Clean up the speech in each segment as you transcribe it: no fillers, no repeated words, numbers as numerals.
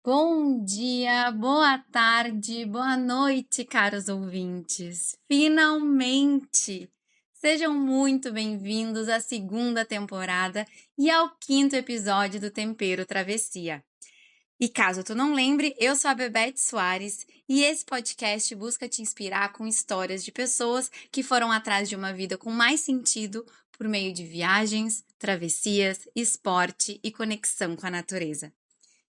Bom dia, boa tarde, boa noite, caros ouvintes. Finalmente! Sejam muito bem-vindos à segunda temporada e ao quinto episódio do Tempero Travessia. E caso tu não lembre, eu sou a Bebete Soares e esse podcast busca te inspirar com histórias de pessoas que foram atrás de uma vida com mais sentido por meio de viagens, travessias, esporte e conexão com a natureza.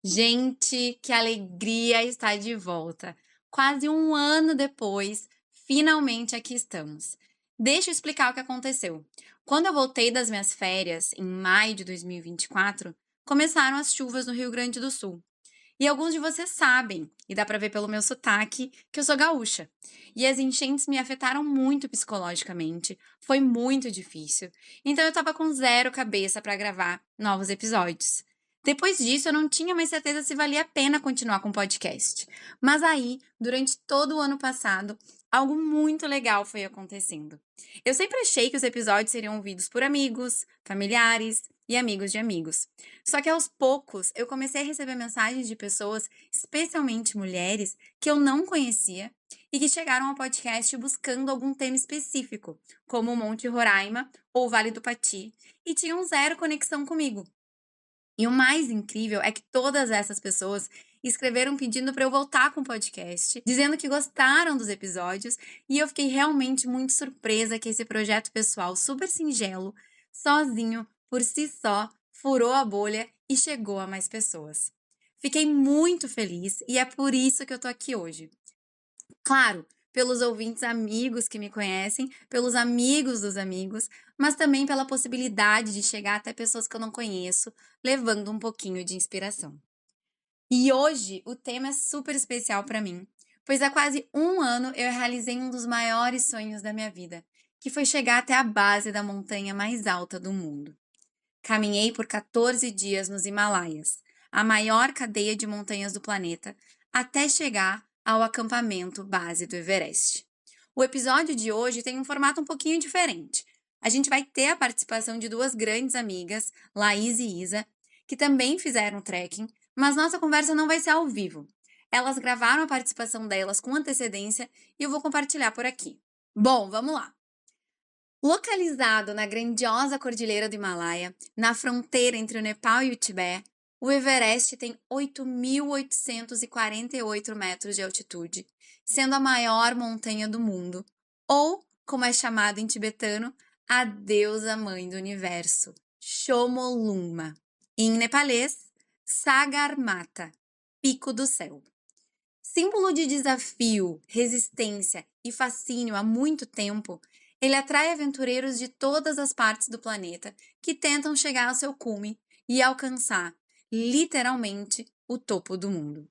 Gente, que alegria estar de volta! Quase um ano depois, finalmente aqui estamos. Deixa eu explicar o que aconteceu. Quando eu voltei das minhas férias, em maio de 2024, começaram as chuvas no Rio Grande do Sul. E alguns de vocês sabem, e dá pra ver pelo meu sotaque, que eu sou gaúcha. E as enchentes me afetaram muito psicologicamente, foi muito difícil. Então eu tava com zero cabeça pra gravar novos episódios. Depois disso, eu não tinha mais certeza se valia a pena continuar com o podcast. Mas aí, durante todo o ano passado, algo muito legal foi acontecendo. Eu sempre achei que os episódios seriam ouvidos por amigos, familiares e amigos de amigos. Só que aos poucos eu comecei a receber mensagens de pessoas, especialmente mulheres, que eu não conhecia e que chegaram ao podcast buscando algum tema específico, como o Monte Roraima ou o Vale do Pati, e tinham zero conexão comigo. E o mais incrível é que todas essas pessoas escreveram pedindo para eu voltar com o podcast, dizendo que gostaram dos episódios, e eu fiquei realmente muito surpresa que esse projeto pessoal super singelo, sozinho, por si só, furou a bolha e chegou a mais pessoas. Fiquei muito feliz e é por isso que eu tô aqui hoje. Claro, pelos ouvintes amigos que me conhecem, pelos amigos dos amigos, mas também pela possibilidade de chegar até pessoas que eu não conheço, levando um pouquinho de inspiração. E hoje o tema é super especial para mim, pois há quase um ano eu realizei um dos maiores sonhos da minha vida, que foi chegar até a base da montanha mais alta do mundo. Caminhei por 14 dias nos Himalaias, a maior cadeia de montanhas do planeta, até chegar ao acampamento base do Everest. O episódio de hoje tem um formato um pouquinho diferente. A gente vai ter a participação de duas grandes amigas, Laís e Isa, que também fizeram trekking, mas nossa conversa não vai ser ao vivo. Elas gravaram a participação delas com antecedência e eu vou compartilhar por aqui. Bom, vamos lá! Localizado na grandiosa Cordilheira do Himalaia, na fronteira entre o Nepal e o Tibete, o Everest tem 8.848 metros de altitude, sendo a maior montanha do mundo, ou, como é chamado em tibetano, a deusa mãe do universo, Chomolungma. E em nepalês, Sagarmatha, Pico do Céu. Símbolo de desafio, resistência e fascínio há muito tempo, ele atrai aventureiros de todas as partes do planeta que tentam chegar ao seu cume e alcançar, literalmente, o topo do mundo.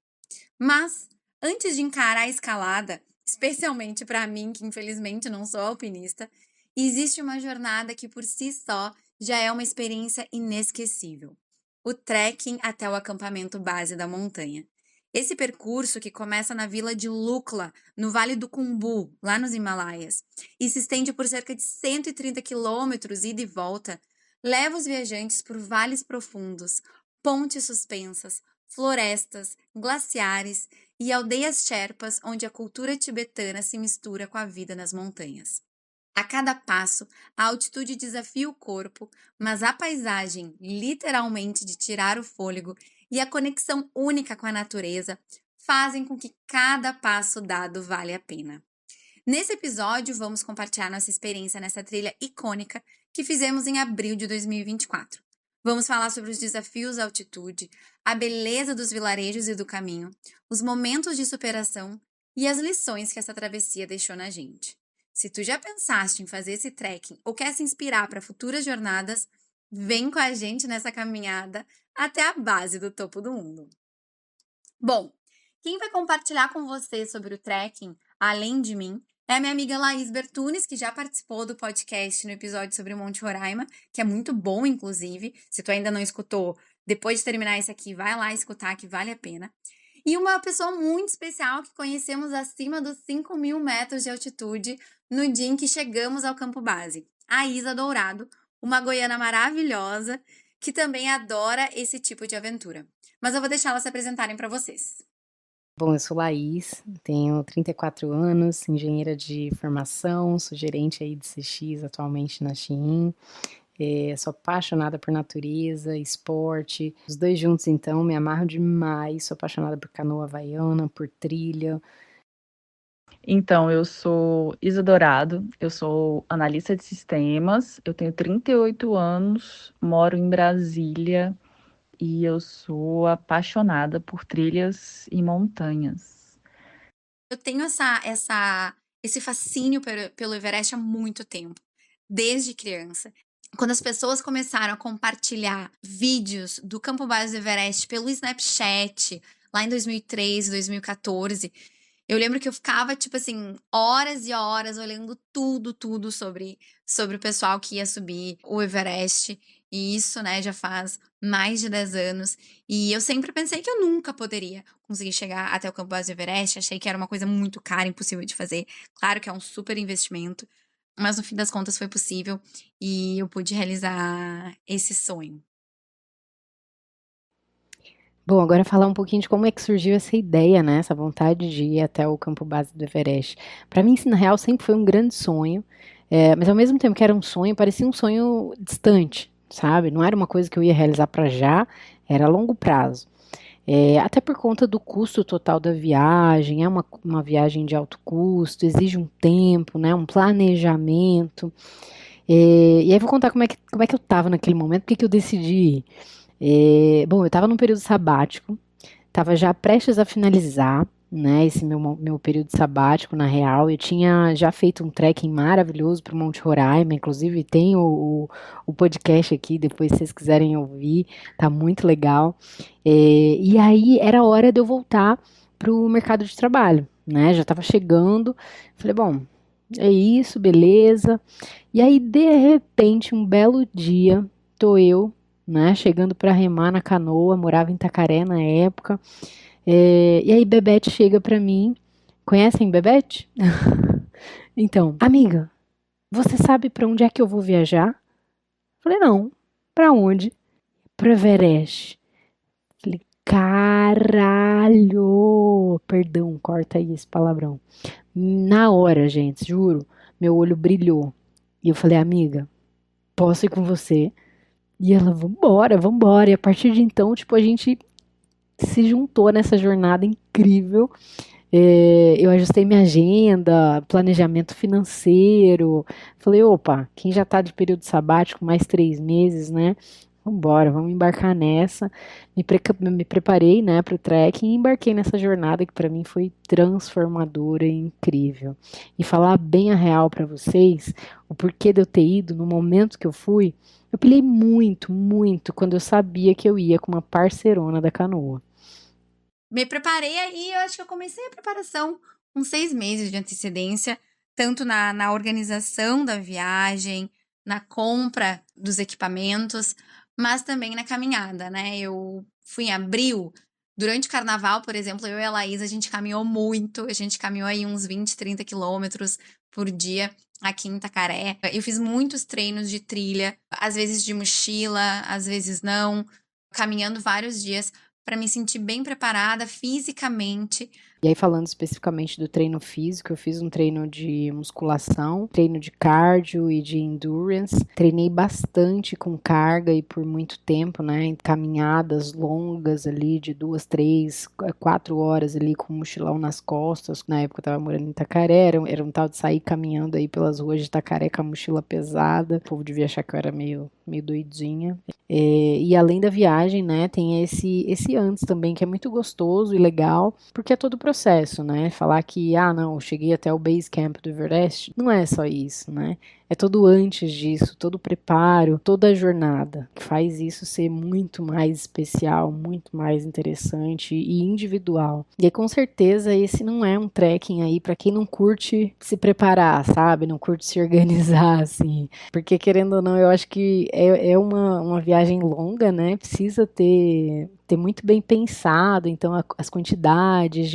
Mas, antes de encarar a escalada, especialmente para mim, que infelizmente não sou alpinista, existe uma jornada que por si só já é uma experiência inesquecível. O trekking até o acampamento base da montanha. Esse percurso, que começa na vila de Lukla, no Vale do Khumbu, lá nos Himalaias, e se estende por cerca de 130 quilômetros ida e volta, leva os viajantes por vales profundos, pontes suspensas, florestas, glaciares e aldeias sherpas onde a cultura tibetana se mistura com a vida nas montanhas. A cada passo, a altitude desafia o corpo, mas a paisagem, literalmente de tirar o fôlego, e a conexão única com a natureza fazem com que cada passo dado vale a pena. Nesse episódio, vamos compartilhar nossa experiência nessa trilha icônica que fizemos em abril de 2024. Vamos falar sobre os desafios à altitude, a beleza dos vilarejos e do caminho, os momentos de superação e as lições que essa travessia deixou na gente. Se tu já pensaste em fazer esse trekking ou quer se inspirar para futuras jornadas, vem com a gente nessa caminhada até a base do topo do mundo. Bom, quem vai compartilhar com você sobre o trekking, além de mim, é a minha amiga Laís Bertunes, que já participou do podcast no episódio sobre o Monte Roraima, que é muito bom, inclusive. Se tu ainda não escutou, depois de terminar esse aqui, vai lá escutar, que vale a pena. E uma pessoa muito especial que conhecemos acima dos 5.000 metros de altitude no dia em que chegamos ao campo base, a Isa Dourado, uma goiana maravilhosa que também adora esse tipo de aventura. Mas eu vou deixar elas se apresentarem para vocês. Bom, eu sou Laís, tenho 34 anos, engenheira de formação, sou gerente aí de CX atualmente na Shein. Sou apaixonada por natureza, esporte, os dois juntos então, me amarro demais, sou apaixonada por canoa havaiana, por trilha. Então, eu sou Isa Dourado, eu sou analista de sistemas, eu tenho 38 anos, moro em Brasília e eu sou apaixonada por trilhas e montanhas. Eu tenho esse fascínio pelo Everest há muito tempo, desde criança. Quando as pessoas começaram a compartilhar vídeos do campo base do Everest pelo Snapchat, lá em 2013, 2014, eu lembro que eu ficava, tipo assim, horas e horas olhando tudo sobre o pessoal que ia subir o Everest. E isso, né, já faz mais de 10 anos. E eu sempre pensei que eu nunca poderia conseguir chegar até o campo base do Everest. Achei que era uma coisa muito cara, impossível de fazer. Claro que é um super investimento, mas no fim das contas foi possível e eu pude realizar esse sonho. Bom, agora falar um pouquinho de como é que surgiu essa ideia, né, essa vontade de ir até o campo base do Everest. Para mim, isso, na real, sempre foi um grande sonho, mas ao mesmo tempo que era um sonho, parecia um sonho distante, sabe? Não era uma coisa que eu ia realizar para já, era a longo prazo. Até por conta do custo total da viagem, é uma viagem de alto custo, exige um tempo, né, um planejamento. E aí vou contar como é que eu estava naquele momento, porque que eu decidi ir. Bom, eu estava num período sabático, estava já prestes a finalizar, né, esse meu período sabático, na real. Eu tinha já feito um trekking maravilhoso para o Monte Roraima, inclusive tem o podcast aqui, depois se vocês quiserem ouvir, tá muito legal. E aí era hora de eu voltar para o mercado de trabalho, né, já estava chegando. Falei, bom, é isso, beleza. E aí, de repente, um belo dia, tô eu, né, chegando para remar na canoa, morava em Itacaré na época. E aí Bebete chega para mim. Conhecem Bebete? Então, amiga, você sabe para onde é que eu vou viajar? Falei, não. Para onde? Pro Everest. Falei, caralho! Perdão, corta aí esse palavrão. Na hora, gente, juro, meu olho brilhou. E eu falei, amiga, posso ir com você? E ela, vambora, vambora. E a partir de então, tipo, a gente se juntou nessa jornada incrível. Eu ajustei minha agenda, planejamento financeiro. Falei, opa, quem já tá de período sabático, mais 3 meses, né? Vambora, vamos embarcar nessa. Me preparei, né, para o trekking e embarquei nessa jornada que para mim foi transformadora e incrível. E falar bem a real para vocês, o porquê de eu ter ido no momento que eu fui, eu pilhei muito, muito quando eu sabia que eu ia com uma parceirona da canoa. Me preparei aí, eu acho que eu comecei a preparação com 6 meses de antecedência, tanto na organização da viagem, na compra dos equipamentos, mas também na caminhada, né? Eu fui em abril, durante o carnaval, por exemplo, eu e a Laís, a gente caminhou muito, a gente caminhou aí uns 20, 30 quilômetros por dia aqui em Itacaré. Eu fiz muitos treinos de trilha, às vezes de mochila, às vezes não, caminhando vários dias para me sentir bem preparada fisicamente. E aí, falando especificamente do treino físico, eu fiz um treino de musculação, treino de cardio e de endurance. Treinei bastante com carga e por muito tempo, né? Em caminhadas longas ali de 2, 3, 4 horas ali com um mochilão nas costas. Na época eu tava morando em Itacaré, era um tal de sair caminhando aí pelas ruas de Itacaré com a mochila pesada. O povo devia achar que eu era meio doidinha. E além da viagem, né, tem esse antes também, que é muito gostoso e legal, porque é todo o processo, né? Falar que, não, eu cheguei até o base camp do Everest, não é só isso, né? É todo antes disso, todo o preparo, toda a jornada, que faz isso ser muito mais especial, muito mais interessante e individual. E aí, com certeza, esse não é um trekking aí para quem não curte se preparar, sabe? Não curte se organizar, assim. Porque, querendo ou não, eu acho que é uma viagem longa, né? Precisa ter ter muito bem pensado, então as quantidades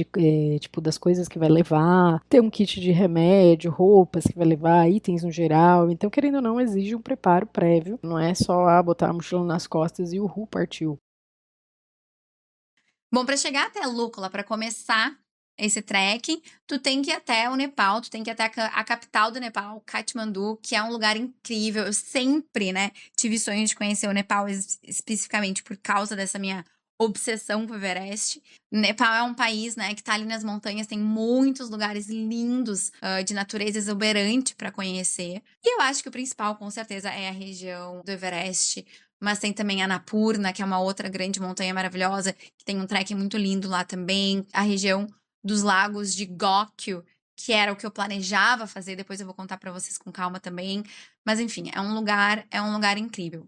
tipo das coisas que vai levar, ter um kit de remédio, roupas que vai levar, itens no geral. Então, querendo ou não, exige um preparo prévio. Não é só botar a mochila nas costas e o partiu. Bom, para chegar até Lukla, para começar esse trekking, tu tem que ir até o Nepal, tu tem que ir até a capital do Nepal, Katmandu, que é um lugar incrível. Eu sempre, né, tive sonho de conhecer o Nepal especificamente por causa dessa minha obsessão com o Everest. Nepal é um país, né, que tá ali nas montanhas, tem muitos lugares lindos de natureza exuberante para conhecer. E eu acho que o principal, com certeza, é a região do Everest. Mas tem também a Annapurna, que é uma outra grande montanha maravilhosa, que tem um trekking muito lindo lá também. A região dos lagos de Gokyo, que era o que eu planejava fazer, depois eu vou contar para vocês com calma também. Mas enfim, é um lugar incrível.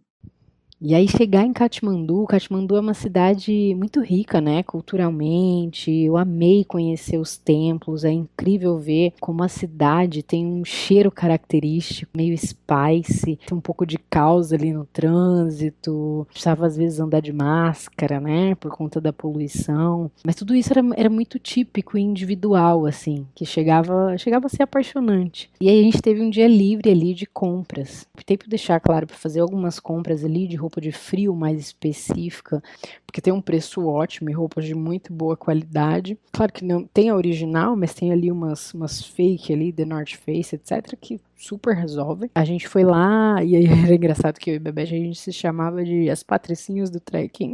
E aí chegar em Katmandu é uma cidade muito rica, né, culturalmente. Eu amei conhecer os templos, é incrível ver como a cidade tem um cheiro característico, meio spice, tem um pouco de caos ali no trânsito. Precisava às vezes andar de máscara, né, por conta da poluição. Mas tudo isso era muito típico e individual, assim, que chegava a ser apaixonante. E aí a gente teve um dia livre ali de compras. Optei por deixar, claro, para fazer algumas compras ali de roupa de frio mais específica, porque tem um preço ótimo e roupas de muito boa qualidade. Claro que não tem a original, mas tem ali umas fake ali, The North Face, etc, que super resolvem. A gente foi lá e aí era engraçado que eu e o Bebê a gente se chamava de as patricinhas do trekking.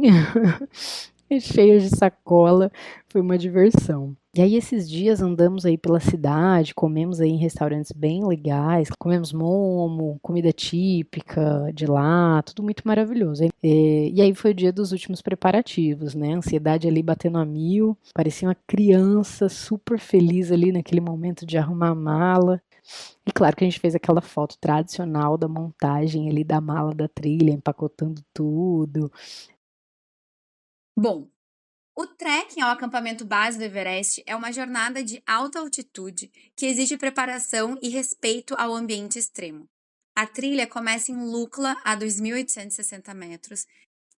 Cheias de sacola, foi uma diversão. E aí esses dias andamos aí pela cidade, comemos aí em restaurantes bem legais, comemos momo, comida típica de lá, tudo muito maravilhoso. E aí foi o dia dos últimos preparativos, né? Ansiedade ali batendo a mil, parecia uma criança super feliz ali naquele momento de arrumar a mala. E claro que a gente fez aquela foto tradicional da montagem ali da mala da trilha, empacotando tudo. Bom, o trekking ao acampamento base do Everest é uma jornada de alta altitude que exige preparação e respeito ao ambiente extremo. A trilha começa em Lukla, a 2.860 metros,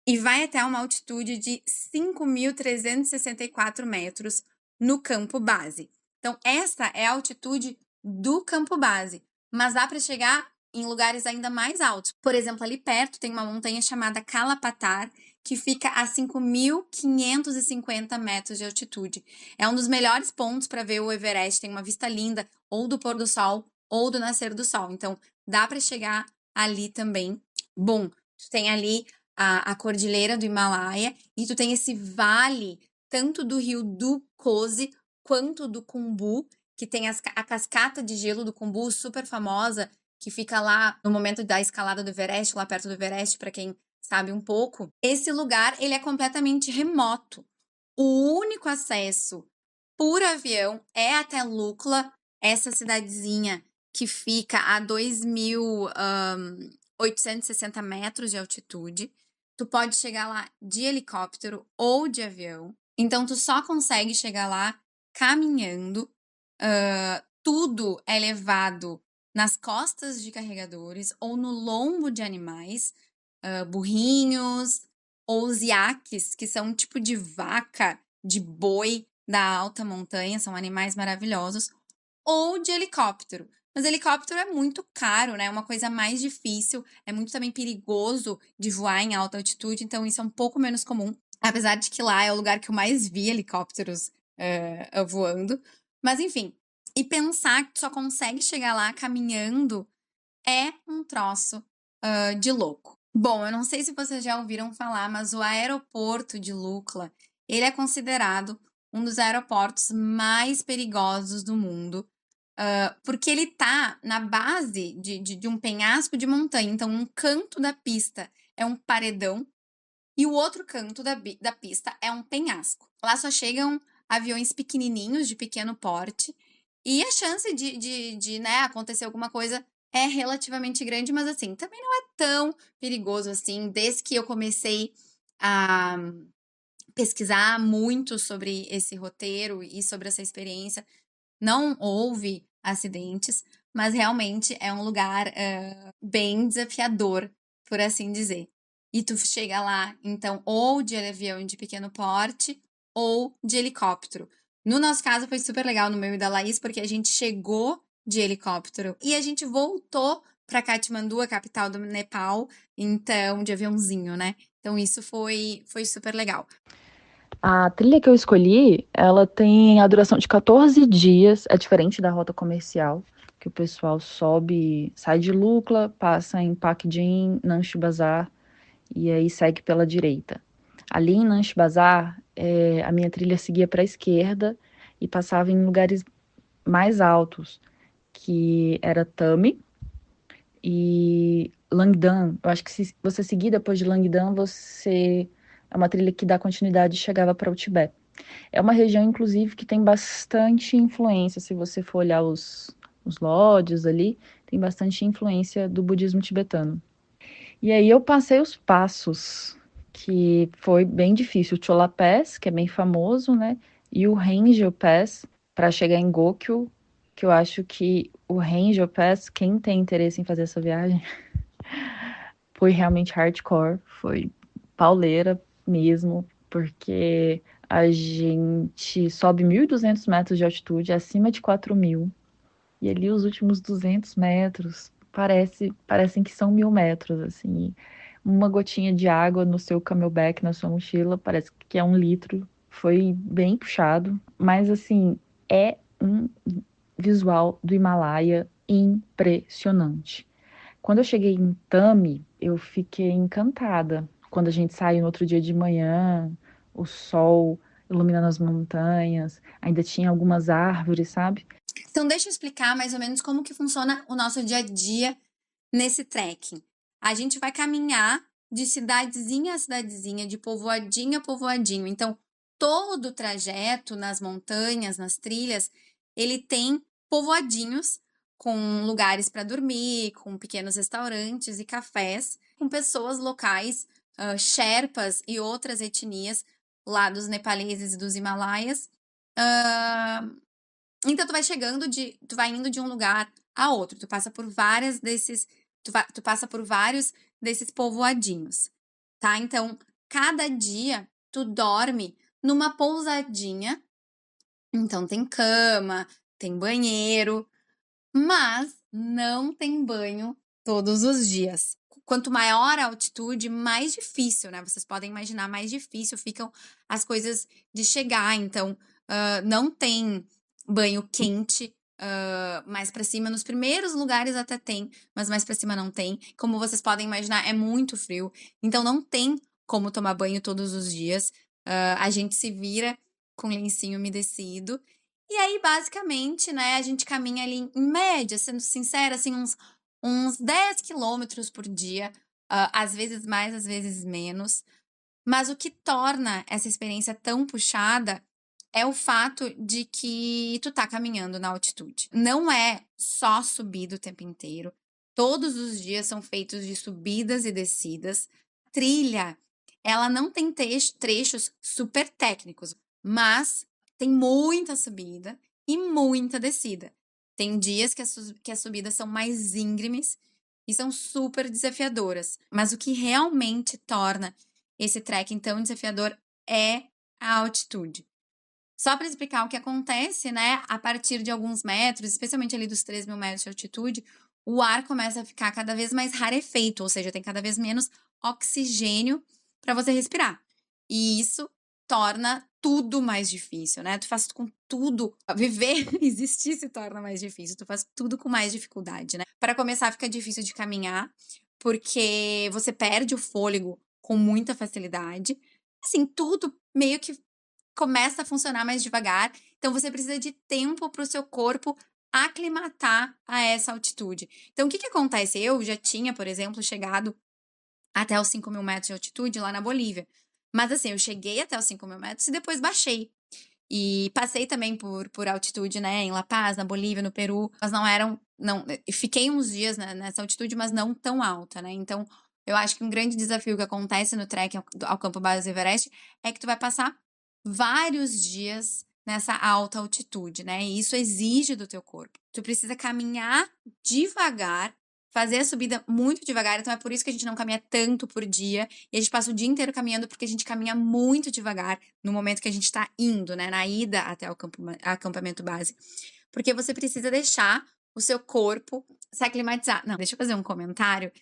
e vai até uma altitude de 5.364 metros no campo base. Então, essa é a altitude do campo base, mas dá para chegar em lugares ainda mais altos. Por exemplo, ali perto tem uma montanha chamada Kalapatar, que fica a 5.550 metros de altitude. É um dos melhores pontos para ver o Everest, tem uma vista linda, ou do pôr do sol, ou do nascer do sol. Então, dá para chegar ali também. Bom, tu tem ali a cordilheira do Himalaia, e tu tem esse vale, tanto do rio do Kosi, quanto do Khumbu, que tem a cascata de gelo do Khumbu, super famosa, que fica lá no momento da escalada do Everest, lá perto do Everest, para quem sabe um pouco. Esse lugar, ele é completamente remoto. O único acesso por avião é até Lukla, essa cidadezinha que fica a 2.860 metros de altitude. Tu pode chegar lá de helicóptero ou de avião. Então, tu só consegue chegar lá caminhando. Tudo é levado nas costas de carregadores ou no lombo de animais, burrinhos ou os iaques, que são um tipo de vaca, de boi da alta montanha, são animais maravilhosos, ou de helicóptero. Mas helicóptero é muito caro, né? É uma coisa mais difícil, é muito também perigoso de voar em alta altitude, então isso é um pouco menos comum. Apesar de que lá é o lugar que eu mais vi helicópteros voando. Mas enfim, e pensar que tu só consegue chegar lá caminhando é um troço de louco. Bom, eu não sei se vocês já ouviram falar, mas o aeroporto de Lukla, ele é considerado um dos aeroportos mais perigosos do mundo, porque ele tá na base de um penhasco de montanha. Então, um canto da pista é um paredão e o outro canto da pista é um penhasco. Lá só chegam aviões pequenininhos, de pequeno porte, e a chance de né, acontecer alguma coisa é relativamente grande, mas assim, também não é tão perigoso assim. Desde que eu comecei a pesquisar muito sobre esse roteiro e sobre essa experiência, não houve acidentes, mas realmente é um lugar bem desafiador, por assim dizer. e tu chega lá, então, ou de avião de pequeno porte ou de helicóptero. No nosso caso, foi super legal no meu e da Laís, porque a gente chegou de helicóptero e a gente voltou para Katmandu, a capital do Nepal, então, de aviãozinho, né? Então, isso foi super legal. A trilha que eu escolhi, ela tem a duração de 14 dias, é diferente da rota comercial, que o pessoal sobe, sai de Lukla, passa em Pakdin, Nanche Bazar, e aí segue pela direita. Ali em Nanche Bazar, a minha trilha seguia para a esquerda e passava em lugares mais altos, que era Tami e Langdang. Eu acho que se você seguir depois de Langdang, é uma trilha que dá continuidade e chegava para o Tibete. É uma região, inclusive, que tem bastante influência, se você for olhar os lodges ali, tem bastante influência do budismo tibetano. E aí eu passei os passos, que foi bem difícil. O Chola Pass, que é bem famoso, né? E o Ranger Pass, para chegar em Gokyo, que eu acho que o Ranger Pass, quem tem interesse em fazer essa viagem, foi realmente hardcore, foi pauleira mesmo, porque a gente sobe 1.200 metros de altitude, acima de 4.000, e ali os últimos 200 metros parecem que são 1.000 metros, assim. Uma gotinha de água no seu camelback, na sua mochila, parece que é 1 litro. Foi bem puxado, mas assim, é um visual do Himalaia impressionante. Quando eu cheguei em Tami, eu fiquei encantada. Quando a gente saiu no outro dia de manhã, o sol iluminando as montanhas, ainda tinha algumas árvores, sabe? Então, deixa eu explicar mais ou menos como que funciona o nosso dia a dia nesse trekking. A gente vai caminhar de cidadezinha a cidadezinha, de povoadinho a povoadinho. Então, todo o trajeto nas montanhas, nas trilhas, ele tem povoadinhos com lugares para dormir, com pequenos restaurantes e cafés, com pessoas locais, Sherpas e outras etnias lá dos nepaleses e dos Himalaias. Então, tu vai indo de um lugar a outro, tu passa por tu passa por vários desses povoadinhos, tá? Então, cada dia tu dorme numa pousadinha, então tem cama, tem banheiro, mas não tem banho todos os dias. Quanto maior a altitude, mais difícil, né? Vocês podem imaginar, mais difícil ficam as coisas de chegar. Então, não tem banho quente. Mais para cima, nos primeiros lugares até tem, mas mais para cima não tem. Como vocês podem imaginar, é muito frio, então não tem como tomar banho todos os dias. A gente se vira com lencinho umedecido. E aí, basicamente, né, a gente caminha ali em média, sendo sincera, assim, uns 10 quilômetros por dia, às vezes mais, às vezes menos. Mas o que torna essa experiência tão puxada é o fato de que tu tá caminhando na altitude. Não é só subida o tempo inteiro. Todos os dias são feitos de subidas e descidas. Trilha, ela não tem trechos super técnicos, mas tem muita subida e muita descida. Tem dias que as subidas são mais íngremes e são super desafiadoras. Mas o que realmente torna esse trekking tão desafiador é a altitude. Só para explicar o que acontece, né? A partir de alguns metros, especialmente ali dos 3.000 metros de altitude, o ar começa a ficar cada vez mais rarefeito, ou seja, tem cada vez menos oxigênio para você respirar. E isso torna tudo mais difícil, né? Tu faz com tudo. Viver, existir se torna mais difícil. Tu faz tudo com mais dificuldade, né? Para começar, fica difícil de caminhar, porque você perde o fôlego com muita facilidade. Assim, tudo meio que começa a funcionar mais devagar. Então, você precisa de tempo para o seu corpo aclimatar a essa altitude. Então, o que acontece? Eu já tinha, por exemplo, chegado até os 5.000 metros de altitude lá na Bolívia. Mas assim, eu cheguei até os 5.000 metros e depois baixei. E passei também por altitude, né, em La Paz, na Bolívia, no Peru, mas não eram, não, fiquei uns dias nessa altitude, mas não tão alta, né, então eu acho que um grande desafio que acontece no trek ao Campo Base do Everest é que tu vai passar vários dias nessa alta altitude, né, e isso exige do teu corpo. Tu precisa caminhar devagar fazer a subida muito devagar, então é por isso que a gente não caminha tanto por dia, e a gente passa o dia inteiro caminhando, porque a gente caminha muito devagar no momento que a gente tá indo, né, na ida até o acampamento base, porque você precisa deixar o seu corpo se aclimatizar. Não, deixa eu fazer um comentário,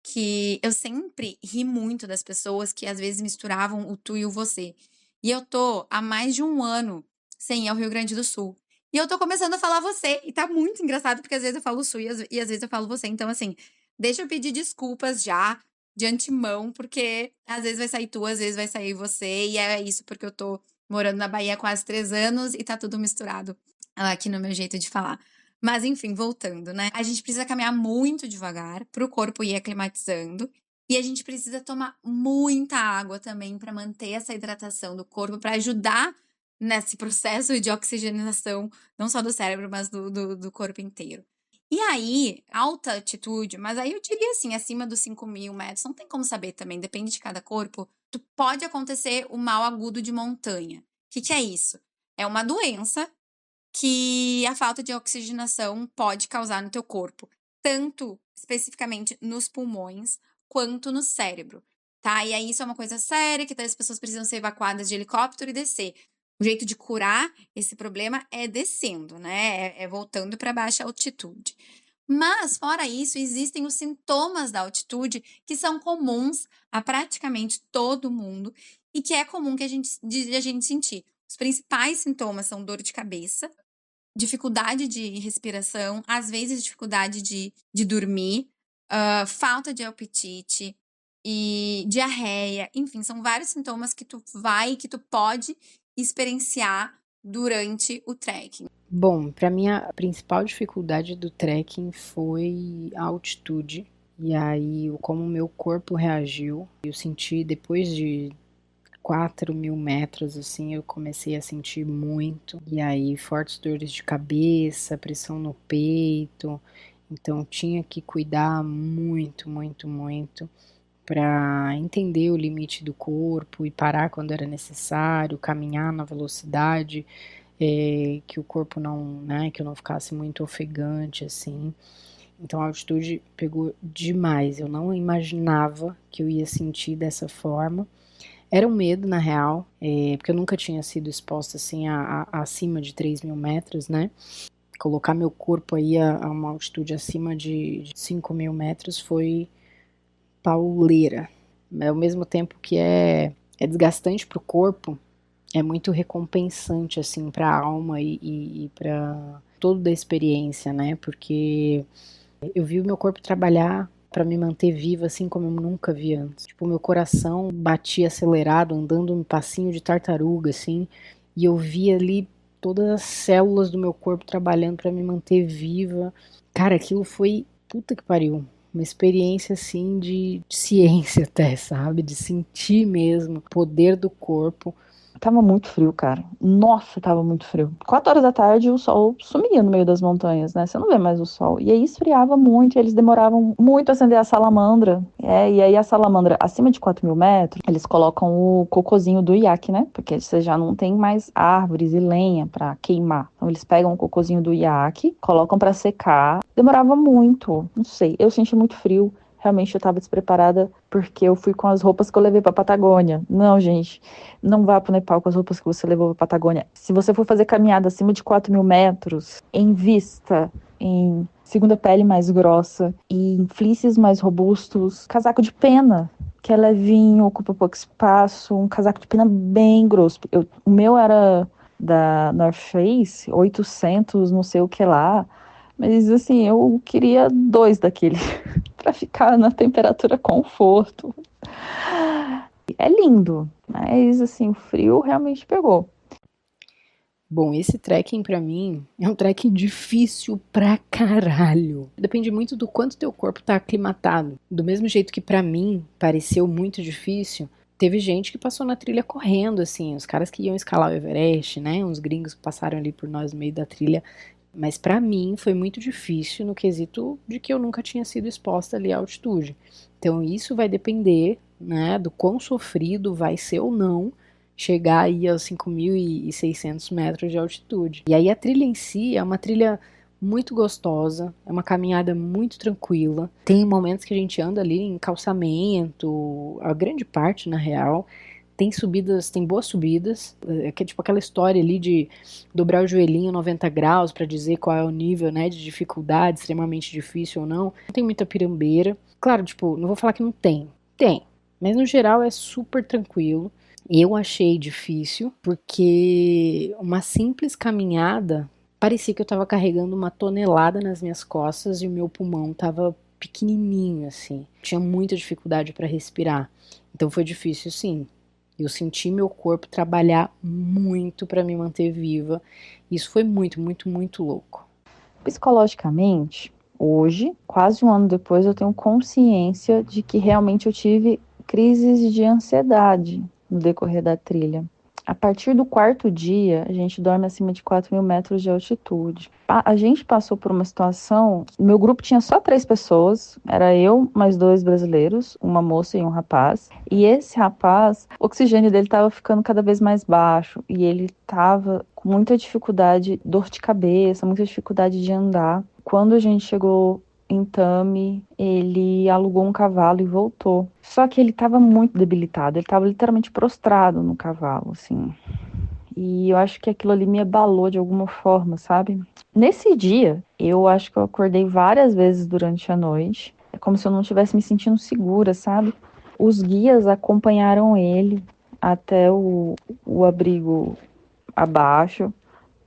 que eu sempre ri muito das pessoas que às vezes misturavam o tu e o você, e eu tô há mais de 1 ano sem ir ao Rio Grande do Sul. E eu tô começando a falar você, e tá muito engraçado, porque às vezes eu falo Sul e às vezes eu falo você. Então, assim, deixa eu pedir desculpas já, de antemão, porque às vezes vai sair tu, às vezes vai sair você, e é isso porque eu tô morando na Bahia há quase 3 anos e tá tudo misturado aqui no meu jeito de falar. Mas enfim, voltando, né? A gente precisa caminhar muito devagar pro corpo ir aclimatizando. E a gente precisa tomar muita água também para manter essa hidratação do corpo, para ajudar nesse processo de oxigenação, não só do cérebro, mas do corpo inteiro. E aí, alta altitude, mas aí eu diria assim, acima dos 5.000 metros, não tem como saber também, depende de cada corpo, pode acontecer o mal agudo de montanha. O que é isso? É uma doença que a falta de oxigenação pode causar no teu corpo, tanto especificamente nos pulmões, quanto no cérebro, tá? E aí isso é uma coisa séria, que as pessoas precisam ser evacuadas de helicóptero e descer. O jeito de curar esse problema é descendo, né? É voltando para baixa altitude. Mas, fora isso, existem os sintomas da altitude que são comuns a praticamente todo mundo e que é comum que a gente sentir. Os principais sintomas são dor de cabeça, dificuldade de respiração, às vezes dificuldade de dormir, falta de apetite e diarreia, enfim, são vários sintomas que tu pode experienciar durante o trekking. Bom, para mim a principal dificuldade do trekking foi a altitude. E aí, como o meu corpo reagiu, eu senti depois de 4.000 metros, assim, eu comecei a sentir muito. E aí, fortes dores de cabeça, pressão no peito. Então, tinha que cuidar muito, muito, muito para entender o limite do corpo e parar quando era necessário, caminhar na velocidade que o corpo não, né, que eu não ficasse muito ofegante, assim. Então a altitude pegou demais, eu não imaginava que eu ia sentir dessa forma. Era um medo, na real, porque eu nunca tinha sido exposta assim acima de 3.000 metros, né? Colocar meu corpo aí a uma altitude acima de 5.000 metros foi pauleira. Ao mesmo tempo que é desgastante para o corpo, é muito recompensante, assim, para a alma e para toda a experiência, né? Porque eu vi o meu corpo trabalhar para me manter viva, assim como eu nunca vi antes. Tipo, meu coração batia acelerado, andando um passinho de tartaruga, assim, e eu via ali todas as células do meu corpo trabalhando para me manter viva. Cara, aquilo foi, puta que pariu, uma experiência, assim, de ciência até, sabe? De sentir mesmo o poder do corpo. Tava muito frio, cara. Nossa, tava muito frio. 4 horas da tarde o sol sumia no meio das montanhas, né? Você não vê mais o sol. E aí esfriava muito, e eles demoravam muito a acender a salamandra. E aí a salamandra, acima de 4.000 metros, eles colocam o cocôzinho do iaque, né? Porque você já não tem mais árvores e lenha pra queimar. Então eles pegam o cocôzinho do iaque, colocam pra secar. Demorava muito, não sei. Eu senti muito frio. Realmente eu tava despreparada porque eu fui com as roupas que eu levei pra Patagônia. Não, gente, não vá pro Nepal com as roupas que você levou pra Patagônia. Se você for fazer caminhada acima de 4.000 metros, invista em segunda pele mais grossa e em fleeces mais robustos, casaco de pena, que é levinho, ocupa pouco espaço, um casaco de pena bem grosso. O meu era da North Face, 800, não sei o que lá, mas assim, eu queria 2 daquele para ficar na temperatura conforto. É lindo, mas assim, o frio realmente pegou. Bom, esse trekking pra mim é um trekking difícil pra caralho. Depende muito do quanto teu corpo tá aclimatado. Do mesmo jeito que pra mim pareceu muito difícil, teve gente que passou na trilha correndo, assim, os caras que iam escalar o Everest, né? Uns gringos que passaram ali por nós no meio da trilha. Mas pra mim foi muito difícil no quesito de que eu nunca tinha sido exposta ali à altitude. Então isso vai depender, né, do quão sofrido vai ser ou não chegar aí aos 5.600 metros de altitude. E aí a trilha em si é uma trilha muito gostosa, é uma caminhada muito tranquila. Tem momentos que a gente anda ali em calçamento, a grande parte, na real. Tem subidas, tem boas subidas, que é tipo aquela história ali de dobrar o joelhinho 90 graus para dizer qual é o nível, né, de dificuldade, extremamente difícil ou não. Não tem muita pirambeira. Claro, tipo, não vou falar que não tem. Tem. Mas no geral é super tranquilo. Eu achei difícil porque uma simples caminhada parecia que eu estava carregando uma tonelada nas minhas costas e o meu pulmão estava pequenininho assim. Tinha muita dificuldade para respirar. Então foi difícil, sim. Eu senti meu corpo trabalhar muito para me manter viva. Isso foi muito, muito, muito louco. Psicologicamente, hoje, quase um ano depois, eu tenho consciência de que realmente eu tive crises de ansiedade no decorrer da trilha. A partir do quarto dia, a gente dorme acima de 4.000 metros de altitude. A gente passou por uma situação. Meu grupo tinha só 3 pessoas, era eu, mais 2 brasileiros, uma moça e um rapaz. E esse rapaz, o oxigênio dele estava ficando cada vez mais baixo e ele estava com muita dificuldade, dor de cabeça, muita dificuldade de andar. Quando a gente chegou em Tami, ele alugou um cavalo e voltou. Só que ele estava muito debilitado, ele estava literalmente prostrado no cavalo, assim. E eu acho que aquilo ali me abalou de alguma forma, sabe? Nesse dia, eu acho que eu acordei várias vezes durante a noite. É como se eu não estivesse me sentindo segura, sabe? Os guias acompanharam ele até o abrigo abaixo,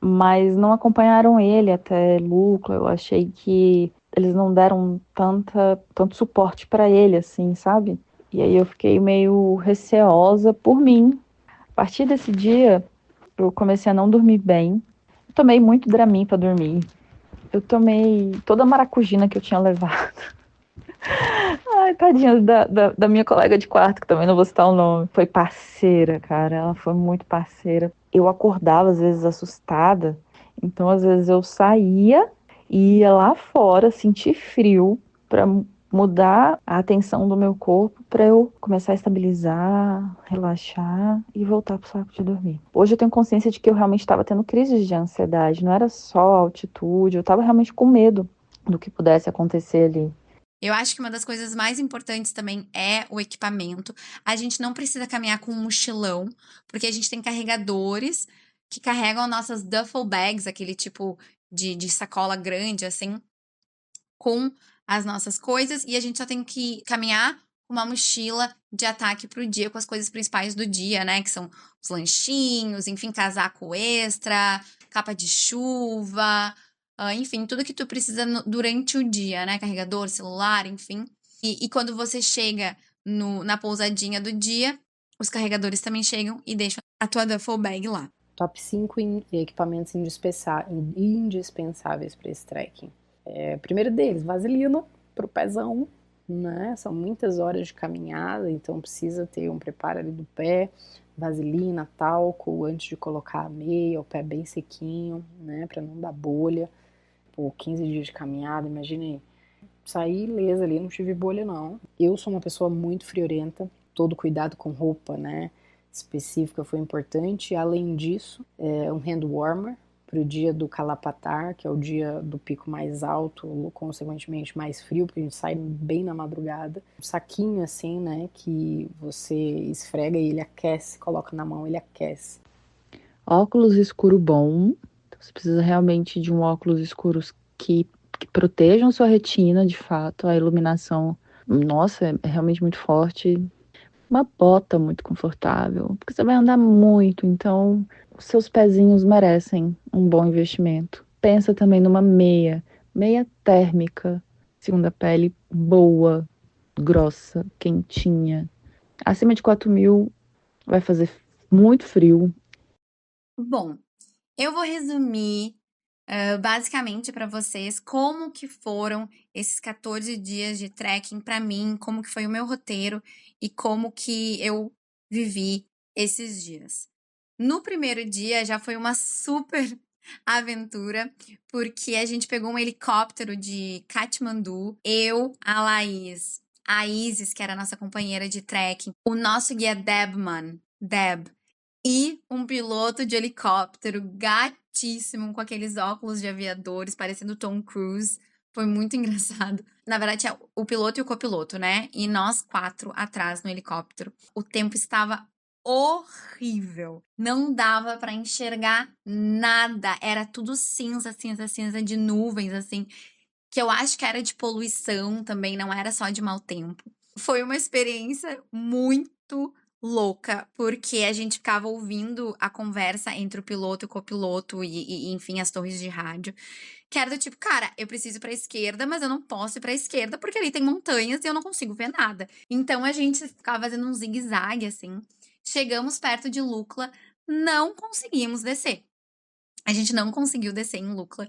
mas não acompanharam ele até Lucla. Eu achei que eles não deram tanto suporte para ele, assim, sabe? E aí eu fiquei meio receosa por mim. A partir desse dia, eu comecei a não dormir bem. Eu tomei muito Dramin para dormir. Eu tomei toda a maracujina que eu tinha levado. Ai, tadinha da minha colega de quarto, que também não vou citar o nome. Foi parceira, cara. Ela foi muito parceira. Eu acordava, às vezes, assustada. Então, às vezes, eu saía e ia lá fora, sentir frio, para mudar a atenção do meu corpo, para eu começar a estabilizar, relaxar e voltar pro saco de dormir. Hoje eu tenho consciência de que eu realmente estava tendo crises de ansiedade. Não era só a altitude, eu estava realmente com medo do que pudesse acontecer ali. Eu acho que uma das coisas mais importantes também é o equipamento. A gente não precisa caminhar com um mochilão, porque a gente tem carregadores que carregam nossas duffel bags, aquele tipo de sacola grande, assim, com as nossas coisas, e a gente só tem que caminhar com uma mochila de ataque pro dia, com as coisas principais do dia, né? Que são os lanchinhos, enfim, casaco extra, capa de chuva, enfim, tudo que tu precisa durante o dia, né? Carregador, celular, enfim. E quando você chega na pousadinha do dia, os carregadores também chegam e deixam a tua duffel bag lá. Top 5 equipamentos indispensáveis para esse trekking. Primeiro deles, vaselina pro pezão, né? São muitas horas de caminhada, então precisa ter um preparo ali do pé, vaselina, talco, antes de colocar a meia, o pé bem sequinho, né? Para não dar bolha. Pô, 15 dias de caminhada, imagine saí ilesa ali, não tive bolha não. Eu sou uma pessoa muito friorenta, todo cuidado com roupa, né? Específica foi importante. Além disso, um hand warmer para o dia do Kalapatar, que é o dia do pico mais alto, consequentemente mais frio, porque a gente sai bem na madrugada. Um saquinho assim, né, que você esfrega e ele aquece, coloca na mão, ele aquece. Óculos escuro bom. Então, você precisa realmente de um óculos escuro que protejam sua retina, de fato. A iluminação, nossa, é realmente muito forte. Uma bota muito confortável, porque você vai andar muito, então os seus pezinhos merecem um bom investimento. Pensa também numa meia térmica, segunda pele boa, grossa, quentinha. Acima de 4.000 vai fazer muito frio. Bom, eu vou resumir basicamente para vocês como que foram esses 14 dias de trekking para mim, como que foi o meu roteiro e como que eu vivi esses dias. No primeiro dia já foi uma super aventura, porque a gente pegou um helicóptero de Katmandu, eu, a Laís, a Isis, que era a nossa companheira de trekking, o nosso guia Deb, e um piloto de helicóptero altíssimo, com aqueles óculos de aviadores, parecendo Tom Cruise. Foi muito engraçado. Na verdade, é o piloto e o copiloto, né? E nós 4 atrás no helicóptero. O tempo estava horrível. Não dava pra enxergar nada. Era tudo cinza, cinza, cinza de nuvens, assim, que eu acho que era de poluição também, não era só de mau tempo. Foi uma experiência muito louca, porque a gente ficava ouvindo a conversa entre o piloto e o copiloto enfim, as torres de rádio, que era do tipo, cara, eu preciso ir pra esquerda, mas eu não posso ir pra esquerda porque ali tem montanhas e eu não consigo ver nada. Então a gente ficava fazendo um zigue-zague, assim. Chegamos perto de Lukla, não conseguimos descer. A gente não conseguiu descer em Lukla.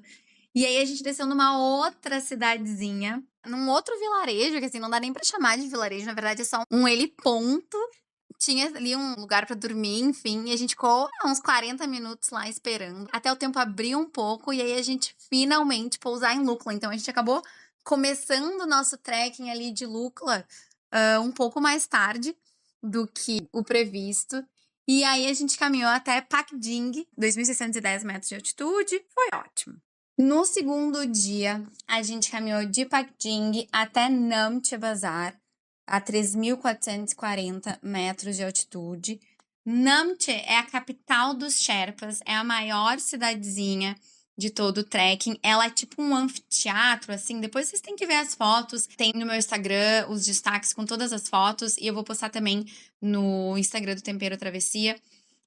E aí a gente desceu numa outra cidadezinha, num outro vilarejo, que assim, não dá nem pra chamar de vilarejo, na verdade é só um heliponto. Tinha ali um lugar pra dormir, enfim, e a gente ficou uns 40 minutos lá esperando, até o tempo abrir um pouco, e aí a gente finalmente pousar em Lukla. Então a gente acabou começando o nosso trekking ali de Lukla um pouco mais tarde do que o previsto. E aí a gente caminhou até Pakding, 2.610 metros de altitude, foi ótimo. No segundo dia, a gente caminhou de Pakding até Namche Bazaar, a 3.440 metros de altitude. Namche é a capital dos Sherpas, é a maior cidadezinha de todo o trekking. Ela é tipo um anfiteatro, assim. Depois vocês têm que ver as fotos. Tem no meu Instagram os destaques com todas as fotos. E eu vou postar também no Instagram do Tempero Travessia.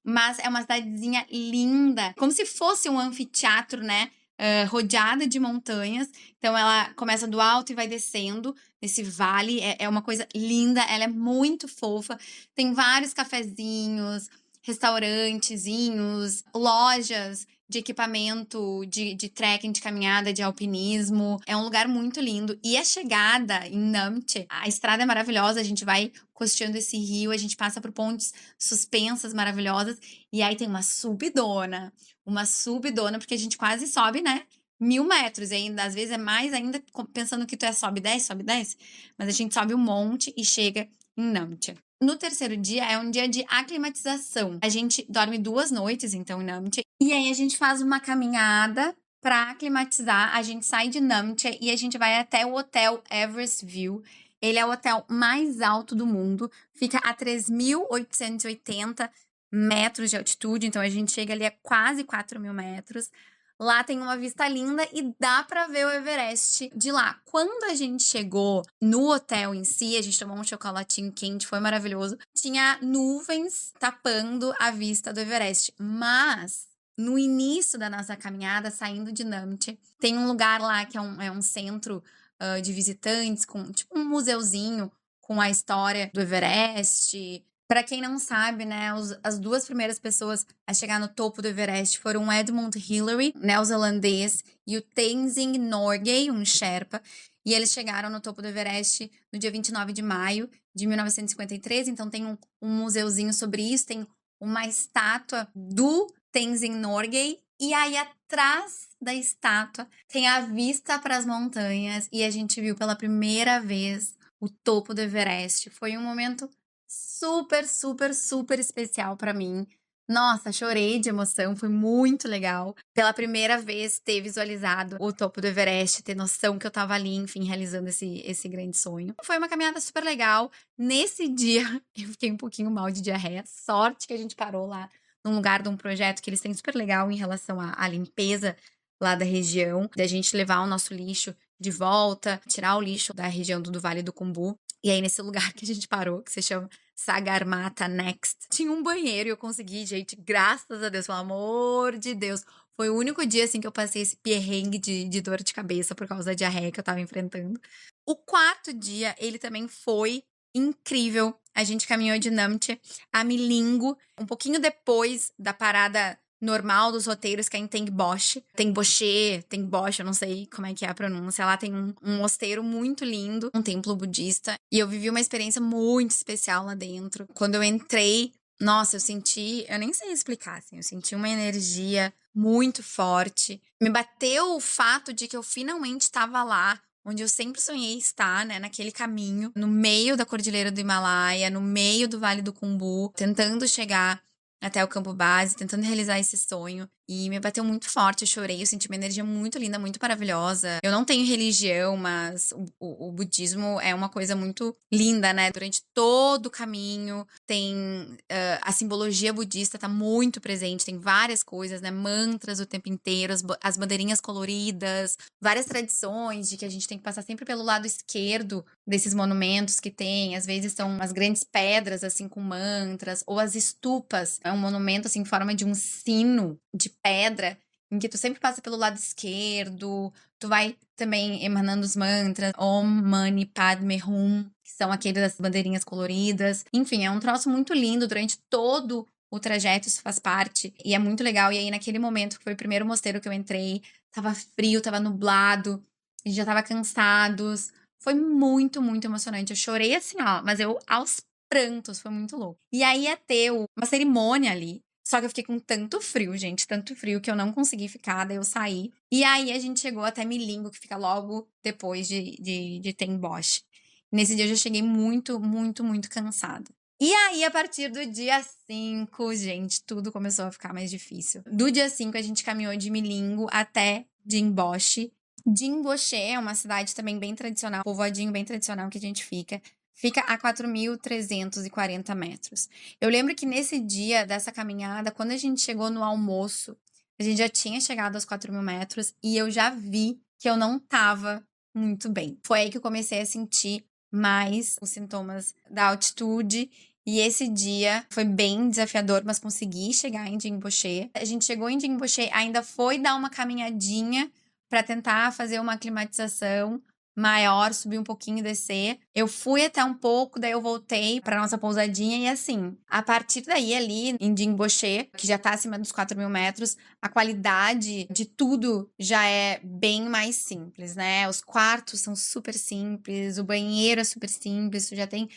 Mas é uma cidadezinha linda, como se fosse um anfiteatro, né? Rodeada de montanhas. Então ela começa do alto e vai descendo nesse vale. É uma coisa linda, ela é muito fofa. Tem vários cafezinhos, restaurantezinhos, lojas de equipamento, de trekking, de caminhada, de alpinismo. É um lugar muito lindo. E a chegada em Namche, a estrada é maravilhosa, a gente vai costeando esse rio, a gente passa por pontes suspensas maravilhosas, e aí tem uma subidona, porque a gente quase sobe, né? 1.000 metros, e ainda, às vezes é mais ainda, pensando que tu sobe 10, mas a gente sobe um monte e chega em Namche. No terceiro dia é um dia de aclimatização. A gente dorme 2 noites, então, em Namche. E aí a gente faz uma caminhada para aclimatizar. A gente sai de Namche e a gente vai até o hotel Everest View. Ele é o hotel mais alto do mundo. Fica a 3.880 metros de altitude. Então, a gente chega ali a quase 4.000 metros. Lá tem uma vista linda e dá pra ver o Everest de lá. Quando a gente chegou no hotel em si, a gente tomou um chocolatinho quente, foi maravilhoso. Tinha nuvens tapando a vista do Everest, mas no início da nossa caminhada, saindo de Namche, tem um lugar lá que é um centro de visitantes, com tipo um museuzinho com a história do Everest. Para quem não sabe, né, as 2 primeiras pessoas a chegar no topo do Everest foram o Edmund Hillary, neozelandês, e o Tenzing Norgay, um Sherpa. E eles chegaram no topo do Everest no dia 29 de maio de 1953. Então tem um museuzinho sobre isso, tem uma estátua do Tenzing Norgay. E aí atrás da estátua tem a vista para as montanhas. E a gente viu pela primeira vez o topo do Everest. Foi um momento super, super, super especial pra mim. Nossa, chorei de emoção, foi muito legal. Pela primeira vez ter visualizado o topo do Everest, ter noção que eu tava ali, enfim, realizando esse grande sonho. Foi uma caminhada super legal. Nesse dia, eu fiquei um pouquinho mal de diarreia. Sorte que a gente parou lá num lugar de um projeto que eles têm super legal em relação à limpeza lá da região, da gente levar o nosso lixo de volta, tirar o lixo da região do Vale do Khumbu. E aí, nesse lugar que a gente parou, que se chama Sagarmatha Next, tinha um banheiro e eu consegui, gente, graças a Deus, pelo amor de Deus. Foi o único dia, assim, que eu passei esse perrengue de dor de cabeça por causa da diarreia que eu tava enfrentando. O quarto dia, ele também foi incrível. A gente caminhou de Namche a Milingo, um pouquinho depois da parada normal dos roteiros, que é em Tengboche. Tengboche, eu não sei como é que é a pronúncia. Lá tem um mosteiro muito lindo, um templo budista. E eu vivi uma experiência muito especial lá dentro. Quando eu entrei, nossa, eu nem sei explicar, assim, eu senti uma energia muito forte. Me bateu o fato de que eu finalmente estava lá, onde eu sempre sonhei estar, né, naquele caminho, no meio da Cordilheira do Himalaia, no meio do Vale do Khumbu, tentando chegar até o campo base, tentando realizar esse sonho. E me bateu muito forte, eu chorei, eu senti uma energia muito linda, muito maravilhosa. Eu não tenho religião, mas o budismo é uma coisa muito linda, né? Durante todo o caminho tem a simbologia budista tá muito presente, tem várias coisas, né? Mantras o tempo inteiro, as bandeirinhas coloridas, várias tradições de que a gente tem que passar sempre pelo lado esquerdo desses monumentos que tem. Às vezes são as grandes pedras, assim, com mantras, ou as estupas. É um monumento, assim, em forma de um sino de pedra, em que tu sempre passa pelo lado esquerdo, tu vai também emanando os mantras, Om Mani Padme Hum, que são aqueles das bandeirinhas coloridas. Enfim, é um troço muito lindo durante todo o trajeto, isso faz parte, e é muito legal. E aí, naquele momento, que foi o primeiro mosteiro que eu entrei, tava frio, tava nublado, a gente já tava cansados, foi muito, muito emocionante. Eu chorei assim, ó, mas eu aos prantos, foi muito louco. E aí ia ter uma cerimônia ali, só que eu fiquei com tanto frio, gente, tanto frio que eu não consegui ficar, daí eu saí. E aí a gente chegou até Milingo, que fica logo depois de Temboche. Nesse dia eu já cheguei muito, muito, muito cansada. E aí, a partir do dia 5, gente, tudo começou a ficar mais difícil. Do dia 5, a gente caminhou de Milingo até Jimboche. Jimboche é uma cidade também bem tradicional, povoadinho bem tradicional que a gente fica. Fica a 4.340 metros. Eu lembro que nesse dia dessa caminhada, quando a gente chegou no almoço, a gente já tinha chegado aos 4.000 metros e eu já vi que eu não tava muito bem. Foi aí que eu comecei a sentir mais os sintomas da altitude. E esse dia foi bem desafiador, mas consegui chegar em Jimboche. A gente chegou em Jimboche, ainda foi dar uma caminhadinha para tentar fazer uma aclimatização maior, subir um pouquinho e descer. Eu fui até um pouco, daí eu voltei para nossa pousadinha e assim, a partir daí ali em Jimboche, que já tá acima dos 4.000 metros, a qualidade de tudo já é bem mais simples, né? Os quartos são super simples, o banheiro é super simples, tu já tem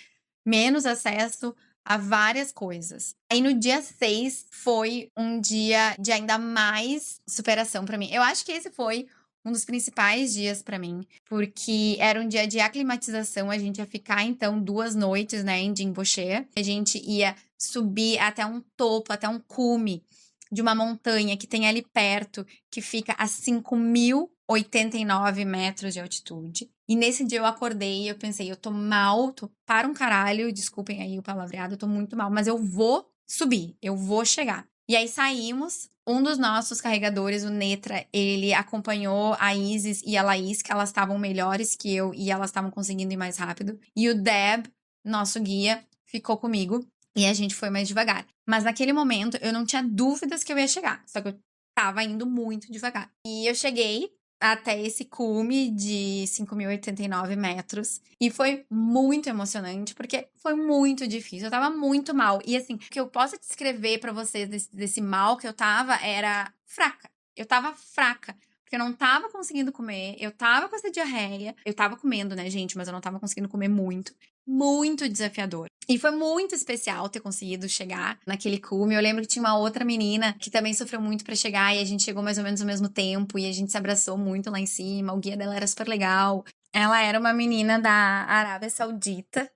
menos acesso a várias coisas. Aí no dia 6 foi um dia de ainda mais superação para mim. Eu acho que esse foi um dos principais dias para mim, porque era um dia de aclimatização. A gente ia ficar então 2 noites, né, em Jimboche. A gente ia subir até um topo, até um cume de uma montanha que tem ali perto, que fica a 5.089 metros de altitude. E nesse dia eu acordei e eu pensei, eu tô mal, tô para um caralho, desculpem aí o palavreado, eu tô muito mal, mas eu vou subir, eu vou chegar. E aí saímos, um dos nossos carregadores, o Netra, ele acompanhou a Isis e a Laís, que elas estavam melhores que eu e elas estavam conseguindo ir mais rápido. E o Deb, nosso guia, ficou comigo e a gente foi mais devagar. Mas naquele momento eu não tinha dúvidas que eu ia chegar, só que eu tava indo muito devagar. E eu cheguei até esse cume de 5.089 metros. E foi muito emocionante, porque foi muito difícil. Eu tava muito mal. E assim, o que eu posso descrever pra vocês desse mal que eu tava era fraca. Eu tava fraca. Porque eu não tava conseguindo comer, eu tava com essa diarreia. Eu tava comendo, né, gente? Mas eu não tava conseguindo comer muito. Muito desafiador. E foi muito especial ter conseguido chegar naquele cume. Eu lembro que tinha uma outra menina que também sofreu muito pra chegar e a gente chegou mais ou menos ao mesmo tempo e a gente se abraçou muito lá em cima. O guia dela era super legal. Ela era uma menina da Arábia Saudita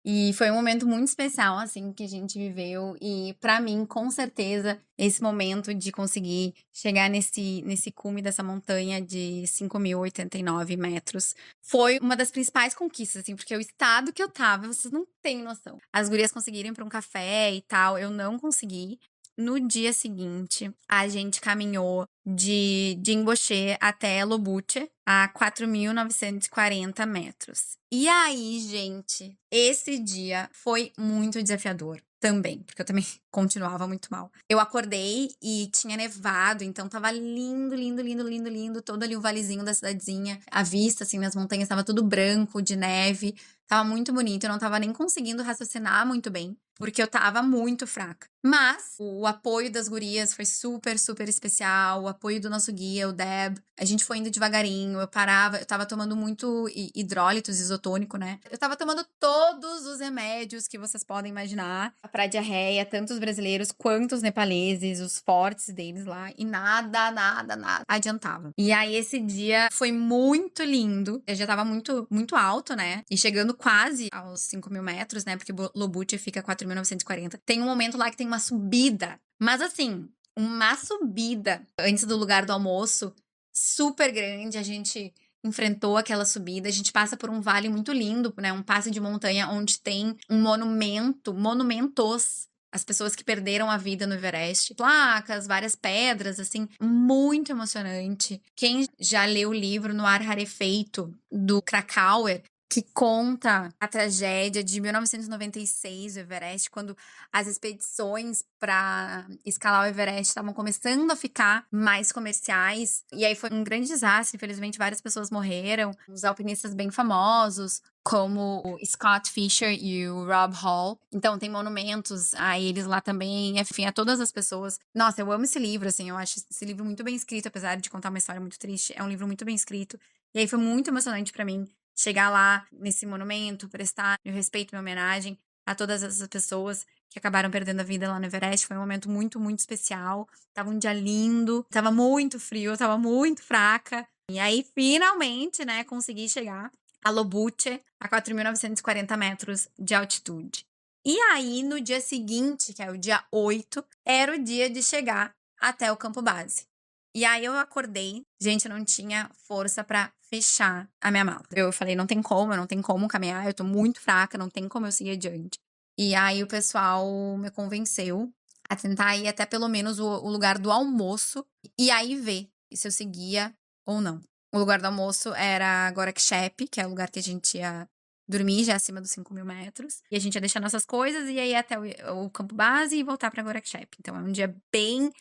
e foi um momento muito especial, assim, que a gente viveu. E pra mim, com certeza, esse momento de conseguir chegar nesse cume dessa montanha de 5.089 metros foi uma das principais conquistas, assim, porque o estado que eu tava, vocês não têm noção. As gurias conseguiram ir pra um café e tal, eu não consegui. No dia seguinte, a gente caminhou de Jimboche até Lobuche, a 4.940 metros. E aí, gente, esse dia foi muito desafiador também, porque eu também continuava muito mal. Eu acordei e tinha nevado, então tava lindo, lindo, lindo, lindo, lindo, todo ali o valezinho da cidadezinha, a vista, assim, nas montanhas, tava tudo branco, de neve, tava muito bonito, eu não tava nem conseguindo raciocinar muito bem, porque eu tava muito fraca. Mas o apoio das gurias foi super, super especial, o apoio do nosso guia, o Deb, a gente foi indo devagarinho, eu parava, eu tava tomando muito hidrólitos, isotônico, né? Eu tava tomando todos os remédios que vocês podem imaginar pra diarreia, tanto os brasileiros quanto os nepaleses, os fortes deles lá, e nada, nada, nada adiantava. E aí esse dia foi muito lindo, eu já tava muito, muito alto, né? E chegando quase aos 5.000 metros, né? Porque Lobuche fica a 4.940. Tem um momento lá que tem uma subida, mas assim, uma subida antes do lugar do almoço, super grande. A gente enfrentou aquela subida. A gente passa por um vale muito lindo, né? Um passe de montanha onde tem um monumentos. As pessoas que perderam a vida no Everest. Placas, várias pedras, assim, muito emocionante. Quem já leu o livro No Ar Rarefeito, do Krakauer, que conta a tragédia de 1996 do Everest, quando as expedições para escalar o Everest estavam começando a ficar mais comerciais. E aí foi um grande desastre, infelizmente várias pessoas morreram. Os alpinistas bem famosos, como o Scott Fischer e o Rob Hall. Então tem monumentos a eles lá também, enfim, a todas as pessoas. Nossa, eu amo esse livro, assim, eu acho esse livro muito bem escrito, apesar de contar uma história muito triste. É um livro muito bem escrito. E aí foi muito emocionante para mim chegar lá nesse monumento, prestar meu respeito, minha homenagem a todas essas pessoas que acabaram perdendo a vida lá no Everest. Foi um momento muito, muito especial. Tava um dia lindo, tava muito frio, eu tava muito fraca. E aí, finalmente, né, consegui chegar a Lobuche, a 4.940 metros de altitude. E aí, no dia seguinte, que é o dia 8, era o dia de chegar até o campo base. E aí eu acordei, gente, eu não tinha força pra fechar a minha mala. Eu falei, não tem como caminhar, eu tô muito fraca, não tem como eu seguir adiante. E aí o pessoal me convenceu a tentar ir até pelo menos o lugar do almoço e aí ver se eu seguia ou não. O lugar do almoço era Gorakchep, que é o lugar que a gente ia dormir, já acima dos 5.000 metros. E a gente ia deixar nossas coisas e ia ir até o campo base e voltar pra Gorakchep. Então é um dia bem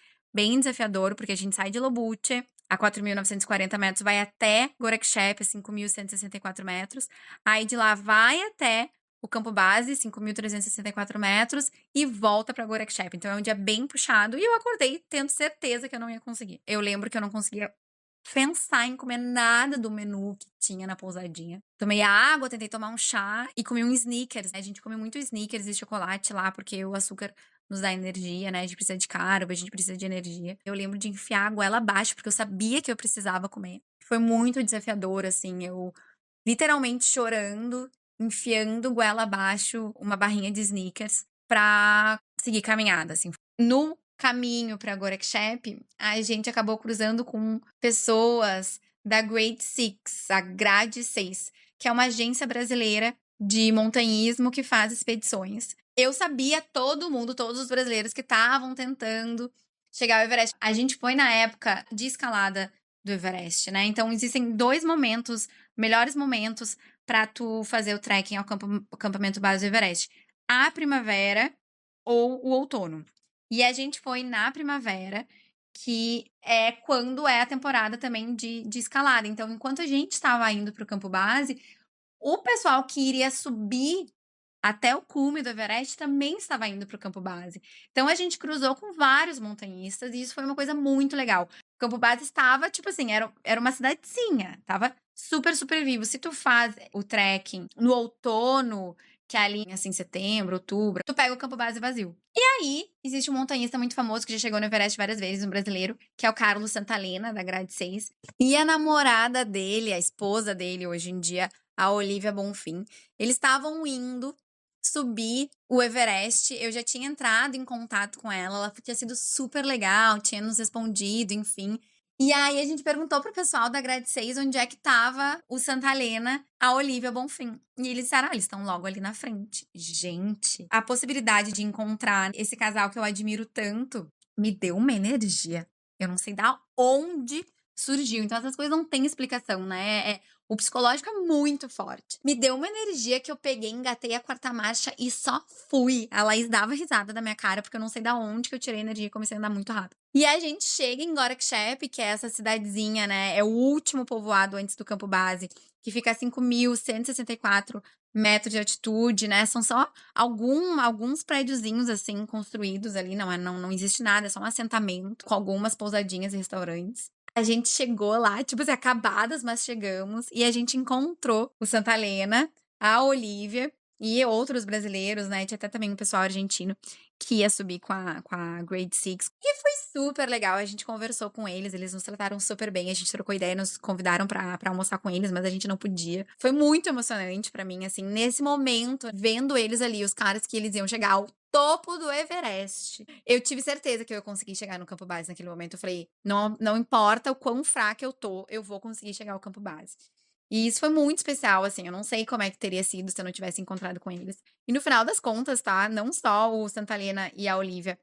desafiador, porque a gente sai de Lobuche, a 4.940 metros, vai até Gorakchep, 5.164 metros. Aí de lá vai até o campo base, 5.364 metros, e volta pra Gorakchep. Então é um dia bem puxado. E eu acordei tendo certeza que eu não ia conseguir. Eu lembro que eu não conseguia pensar em comer nada do menu que tinha na pousadinha. Tomei água, tentei tomar um chá e comi um Snickers. A gente come muito Snickers e chocolate lá, porque o açúcar nos dá energia, né? A gente precisa de carbo, a gente precisa de energia. Eu lembro de enfiar a goela abaixo, porque eu sabia que eu precisava comer. Foi muito desafiador, assim. Eu literalmente chorando, enfiando goela abaixo uma barrinha de Snickers pra seguir caminhada, assim. No caminho pra Gorakchep, a gente acabou cruzando com pessoas da Grade Six, a Grade 6, que é uma agência brasileira de montanhismo que faz expedições. Eu sabia todo mundo, todos os brasileiros que estavam tentando chegar ao Everest. A gente foi na época de escalada do Everest, né? Então existem dois momentos, melhores momentos para tu fazer o trekking ao acampamento base do Everest: a primavera ou o outono. E a gente foi na primavera, que é quando é a temporada também de escalada. Então, enquanto a gente estava indo para o campo base, o pessoal que iria subir até o cume do Everest também estava indo para o campo base. Então, a gente cruzou com vários montanhistas e isso foi uma coisa muito legal. O campo base estava, tipo assim, era uma cidadezinha, tava super vivo. Se tu faz o trekking no outono, que é ali, assim, setembro, outubro, tu pega o campo base vazio. E aí, existe um montanhista muito famoso que já chegou no Everest várias vezes, um brasileiro, que é o Carlos Santalena, da Grade 6. E a namorada dele, a esposa dele hoje em dia, a Olivia Bonfim, eles estavam indo subir o Everest. Eu já tinha entrado em contato com ela tinha sido super legal, tinha nos respondido, enfim. E aí a gente perguntou pro pessoal da Grade 6 onde é que tava o Santa Helena, a Olivia Bonfim. E eles disseram, eles estão logo ali na frente. Gente, a possibilidade de encontrar esse casal que eu admiro tanto me deu uma energia. Eu não sei da onde surgiu. Então essas coisas não têm explicação, né? O psicológico é muito forte. Me deu uma energia que eu peguei, engatei a quarta marcha e só fui. A Laís dava risada da minha cara, porque eu não sei da onde que eu tirei energia e comecei a andar muito rápido. E a gente chega em Gorakchep, que é essa cidadezinha, né? É o último povoado antes do campo base, que fica a 5.164 metros de altitude, né? São só alguns prédiozinhos, assim, construídos ali. Não existe nada, é só um assentamento com algumas pousadinhas e restaurantes. A gente chegou lá, tipo assim, acabadas, mas chegamos. E a gente encontrou o Santa Helena, a Olivia e outros brasileiros, né? Tinha até também um pessoal argentino que ia subir com a Grade 6. E foi super legal. A gente conversou com eles nos trataram super bem. A gente trocou ideia, nos convidaram pra almoçar com eles, mas a gente não podia. Foi muito emocionante pra mim, assim, nesse momento, vendo eles ali, os caras que eles iam chegar ao topo do Everest. Eu tive certeza que eu ia conseguir chegar no campo base naquele momento. Eu falei, não importa o quão fraca eu tô, eu vou conseguir chegar ao campo base. E isso foi muito especial, assim, eu não sei como é que teria sido se eu não tivesse encontrado com eles. E no final das contas, tá? Não só o Santa Helena e a Olivia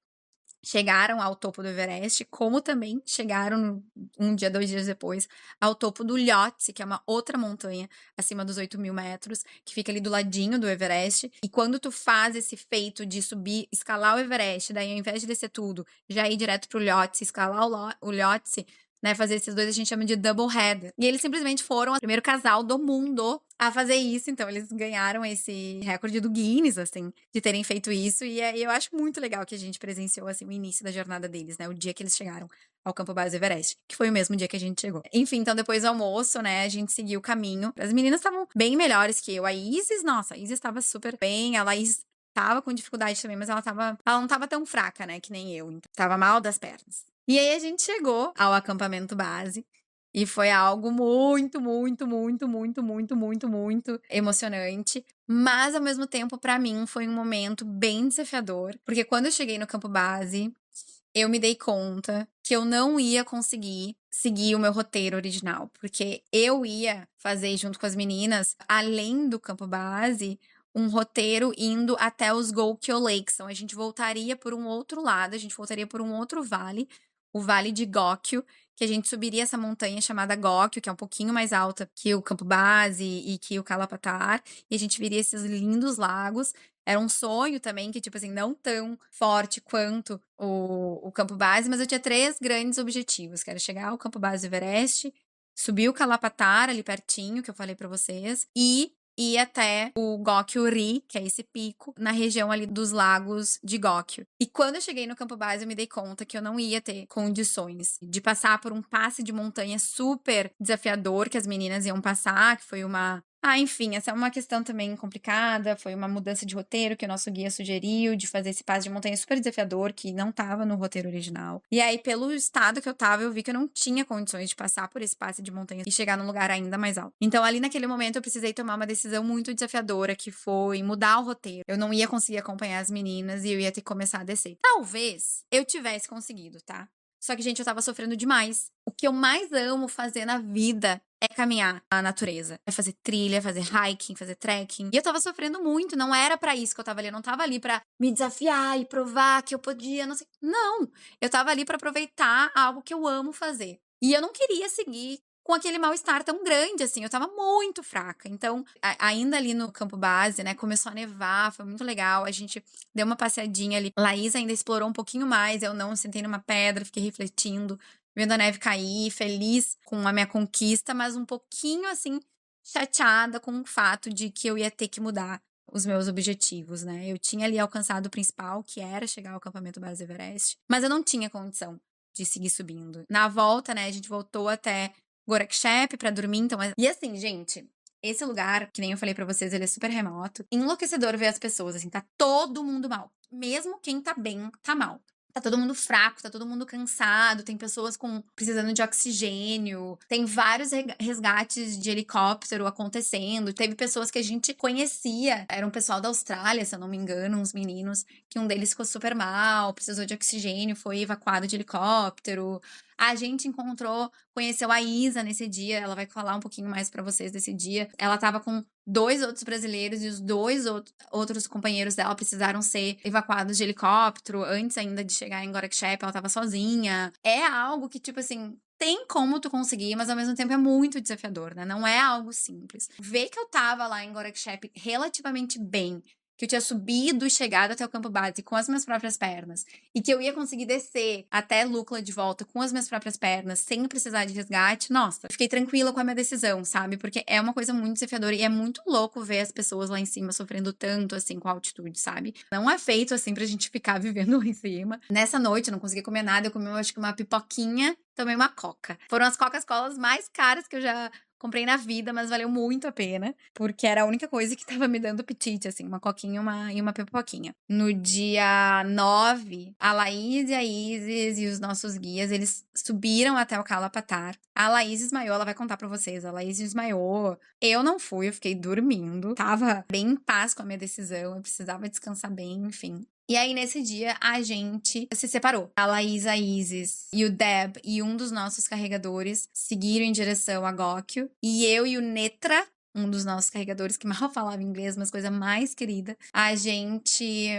chegaram ao topo do Everest, como também chegaram um dia, 2 dias depois, ao topo do Lhotse, que é uma outra montanha acima dos 8.000 metros, que fica ali do ladinho do Everest. E quando tu faz esse feito de subir, escalar o Everest, daí ao invés de descer tudo, já ir direto pro Lhotse, escalar o Lhotse, né, fazer esses dois a gente chama de double header. E eles simplesmente foram o primeiro casal do mundo a fazer isso, então eles ganharam esse recorde do Guinness, assim, de terem feito isso, e eu acho muito legal que a gente presenciou, assim, o início da jornada deles, né, o dia que eles chegaram ao campo base Everest, que foi o mesmo dia que a gente chegou. Enfim, então depois do almoço, né, a gente seguiu o caminho. As meninas estavam bem melhores que eu. A Isis, nossa, a Isis estava super bem, a Laís tava com dificuldade também, mas ela não tava tão fraca, né, que nem eu, então tava mal das pernas. E aí a gente chegou ao acampamento base e foi algo muito, muito, muito, muito, muito, muito, muito emocionante. Mas ao mesmo tempo, pra mim, foi um momento bem desafiador, porque quando eu cheguei no campo base, eu me dei conta que eu não ia conseguir seguir o meu roteiro original, porque eu ia fazer junto com as meninas, além do campo base, um roteiro indo até os Gokyo Lakes. Então a gente voltaria por um outro lado, a gente voltaria por um outro vale, o Vale de Gokyo, que a gente subiria essa montanha chamada Gokyo, que é um pouquinho mais alta que o campo base e que o Kalapatar, e a gente viria esses lindos lagos. Era um sonho também, que, tipo assim, não tão forte quanto o campo base, mas eu tinha 3 grandes objetivos, que era chegar ao campo base do Everest, subir o Kalapatar, ali pertinho, que eu falei pra vocês, e ir até o Gokyo-ri, que é esse pico, na região ali dos lagos de Gokyo. E quando eu cheguei no campo base, eu me dei conta que eu não ia ter condições de passar por um passe de montanha super desafiador que as meninas iam passar, que foi uma... enfim, essa é uma questão também complicada, foi uma mudança de roteiro que o nosso guia sugeriu, de fazer esse passe de montanha super desafiador, que não tava no roteiro original. E aí, pelo estado que eu tava, eu vi que eu não tinha condições de passar por esse passe de montanha e chegar num lugar ainda mais alto. Então, ali naquele momento, eu precisei tomar uma decisão muito desafiadora, que foi mudar o roteiro. Eu não ia conseguir acompanhar as meninas e eu ia ter que começar a descer. Talvez eu tivesse conseguido, tá? Só que, gente, eu tava sofrendo demais. O que eu mais amo fazer na vida é caminhar na natureza. É fazer trilha, fazer hiking, fazer trekking. E eu tava sofrendo muito, não era pra isso que eu tava ali. Eu não tava ali pra me desafiar e provar que eu podia, não sei. Não! Eu tava ali pra aproveitar algo que eu amo fazer. E eu não queria seguir com aquele mal-estar tão grande, assim. Eu tava muito fraca. Então, ainda ali no campo base, né, começou a nevar, foi muito legal. A gente deu uma passeadinha ali. Laís ainda explorou um pouquinho mais. Eu não, sentei numa pedra, fiquei refletindo, vendo a neve cair, feliz com a minha conquista, mas um pouquinho, assim, chateada com o fato de que eu ia ter que mudar os meus objetivos, né? Eu tinha ali alcançado o principal, que era chegar ao acampamento base Everest, mas eu não tinha condição de seguir subindo. Na volta, né, a gente voltou até Gorakchep pra dormir, então... E assim, gente, esse lugar, que nem eu falei pra vocês, ele é super remoto. Enlouquecedor ver as pessoas, assim, tá todo mundo mal. Mesmo quem tá bem, tá mal. Tá todo mundo fraco, tá todo mundo cansado, tem pessoas precisando de oxigênio, tem vários resgates de helicóptero acontecendo. Teve pessoas que a gente conhecia, era um pessoal da Austrália, se eu não me engano, uns meninos, que um deles ficou super mal, precisou de oxigênio, foi evacuado de helicóptero. A gente conheceu a Isa nesse dia, ela vai falar um pouquinho mais pra vocês desse dia. Ela tava com 2 outros brasileiros e os 2 outros companheiros dela precisaram ser evacuados de helicóptero antes ainda de chegar em Gorakchep, ela tava sozinha. É algo que, tipo assim, tem como tu conseguir, mas ao mesmo tempo é muito desafiador, né? Não é algo simples. Ver que eu tava lá em Gorakchep relativamente bem, que eu tinha subido e chegado até o campo base com as minhas próprias pernas, e que eu ia conseguir descer até Lukla de volta com as minhas próprias pernas, sem precisar de resgate, nossa, eu fiquei tranquila com a minha decisão, sabe? Porque é uma coisa muito desafiadora e é muito louco ver as pessoas lá em cima sofrendo tanto, assim, com a altitude, sabe? Não é feito, assim, pra gente ficar vivendo lá em cima. Nessa noite eu não consegui comer nada, eu comi, acho que uma pipoquinha, tomei uma coca. Foram as Coca-Colas mais caras que eu já comprei na vida, mas valeu muito a pena, porque era a única coisa que tava me dando apetite, assim, uma coquinha e uma pipoquinha. No dia 9, a Laís e a Isis e os nossos guias, eles subiram até o Kalapatar. A Laís desmaiou, ela vai contar pra vocês, a Laís desmaiou. Eu não fui, eu fiquei dormindo, tava bem em paz com a minha decisão, eu precisava descansar bem, enfim. E aí, nesse dia, a gente se separou. A Laís, a Isis e o Deb e um dos nossos carregadores seguiram em direção a Góquio. E eu e o Netra, um dos nossos carregadores que mal falava inglês, mas coisa mais querida, a gente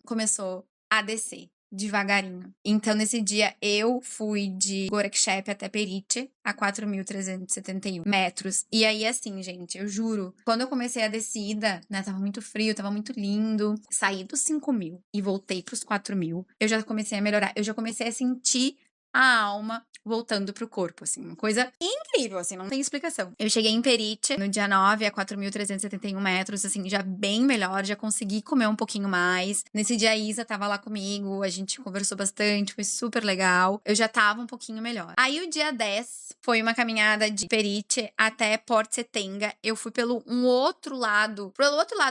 começou a descer devagarinho. Então, nesse dia, eu fui de Gorakchep até Periche, a 4.371 metros. E aí, assim, gente, eu juro, quando eu comecei a descida, né, tava muito frio, tava muito lindo, saí dos 5.000 e voltei pros 4.000, eu já comecei a melhorar, eu já comecei a sentir a alma voltando pro corpo, assim, uma coisa incrível, assim, não tem explicação. Eu cheguei em Periche no dia 9 a 4.371 metros, assim, já bem melhor, já consegui comer um pouquinho mais. Nesse dia a Isa tava lá comigo, a gente conversou bastante, foi super legal. Eu já tava um pouquinho melhor. Aí o dia 10 foi uma caminhada de Periche até Port Setenga. Eu fui pelo outro lado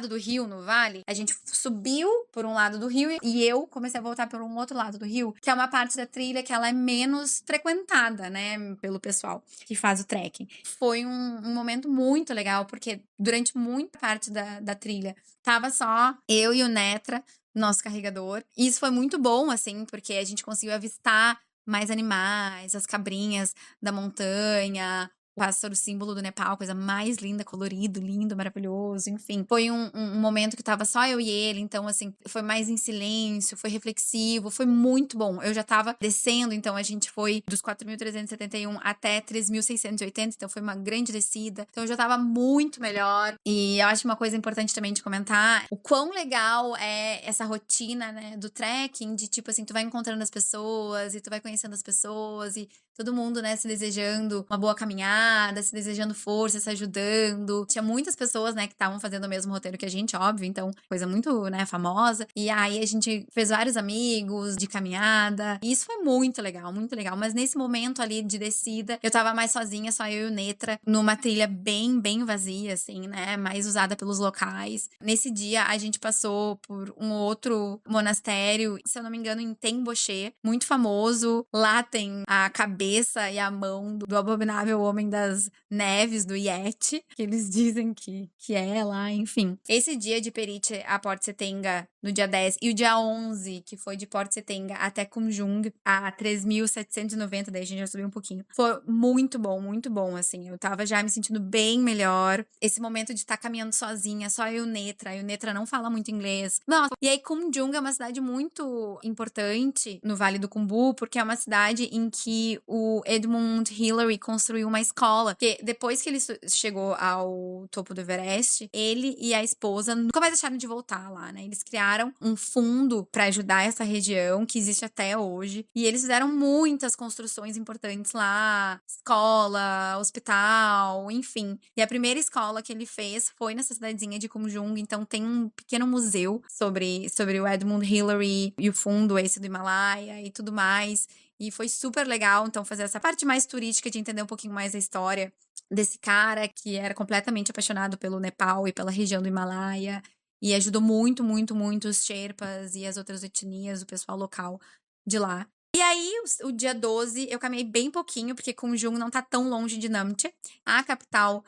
do rio, no vale. A gente subiu por um lado do rio e eu comecei a voltar por um outro lado do rio, que é uma parte da trilha que ela é menos frequentada, né, pelo pessoal que faz o trekking. Foi um momento muito legal, porque durante muita parte da trilha tava só eu e o Netra, nosso carregador. E isso foi muito bom, assim, porque a gente conseguiu avistar mais animais, as cabrinhas da montanha, o pássaro símbolo do Nepal, coisa mais linda, colorido, lindo, maravilhoso, enfim. Foi um momento que tava só eu e ele, então, assim, foi mais em silêncio, foi reflexivo, foi muito bom. Eu já tava descendo, então a gente foi dos 4.371 até 3.680, então foi uma grande descida. Então eu já tava muito melhor. E eu acho uma coisa importante também de comentar, o quão legal é essa rotina, né, do trekking, de tipo assim, tu vai encontrando as pessoas, e tu vai conhecendo as pessoas, e todo mundo, né, se desejando uma boa caminhada, se desejando força, se ajudando. Tinha muitas pessoas, né, que estavam fazendo o mesmo roteiro que a gente, óbvio, então, coisa muito, né, famosa. E aí a gente fez vários amigos de caminhada. E isso foi muito legal, muito legal. Mas nesse momento ali de descida, eu tava mais sozinha, só eu e o Netra, numa trilha bem, bem vazia, assim, né, mais usada pelos locais. Nesse dia, a gente passou por um outro monastério, se eu não me engano, em Temboché, muito famoso. Lá tem a cabeça e a mão do abominável homem das neves, do Yeti, que eles dizem que é lá, enfim. Esse dia de Periche a Port Setenga, no dia 10, e o dia 11, que foi de Port Setenga até Kumjung, a 3.790, daí a gente já subiu um pouquinho. Foi muito bom, assim. Eu tava já me sentindo bem melhor. Esse momento de estar caminhando sozinha, só eu e o Netra não fala muito inglês. Nossa, e aí Kumjung é uma cidade muito importante no Vale do Khumbu, porque é uma cidade em que o Edmund Hillary construiu uma escola, que depois que ele chegou ao topo do Everest, ele e a esposa nunca mais deixaram de voltar lá, né? Eles criaram um fundo para ajudar essa região, que existe até hoje, e eles fizeram muitas construções importantes lá, escola, hospital, enfim. E a primeira escola que ele fez foi nessa cidadezinha de Kumjung, então tem um pequeno museu sobre o Edmund Hillary e o fundo esse do Himalaia e tudo mais. E foi super legal, então, fazer essa parte mais turística de entender um pouquinho mais a história desse cara que era completamente apaixonado pelo Nepal e pela região do Himalaia. E ajudou muito, muito, muito os Sherpas e as outras etnias, o pessoal local de lá. E aí, o dia 12, eu caminhei bem pouquinho, porque Kumjung não tá tão longe de Namche, a capital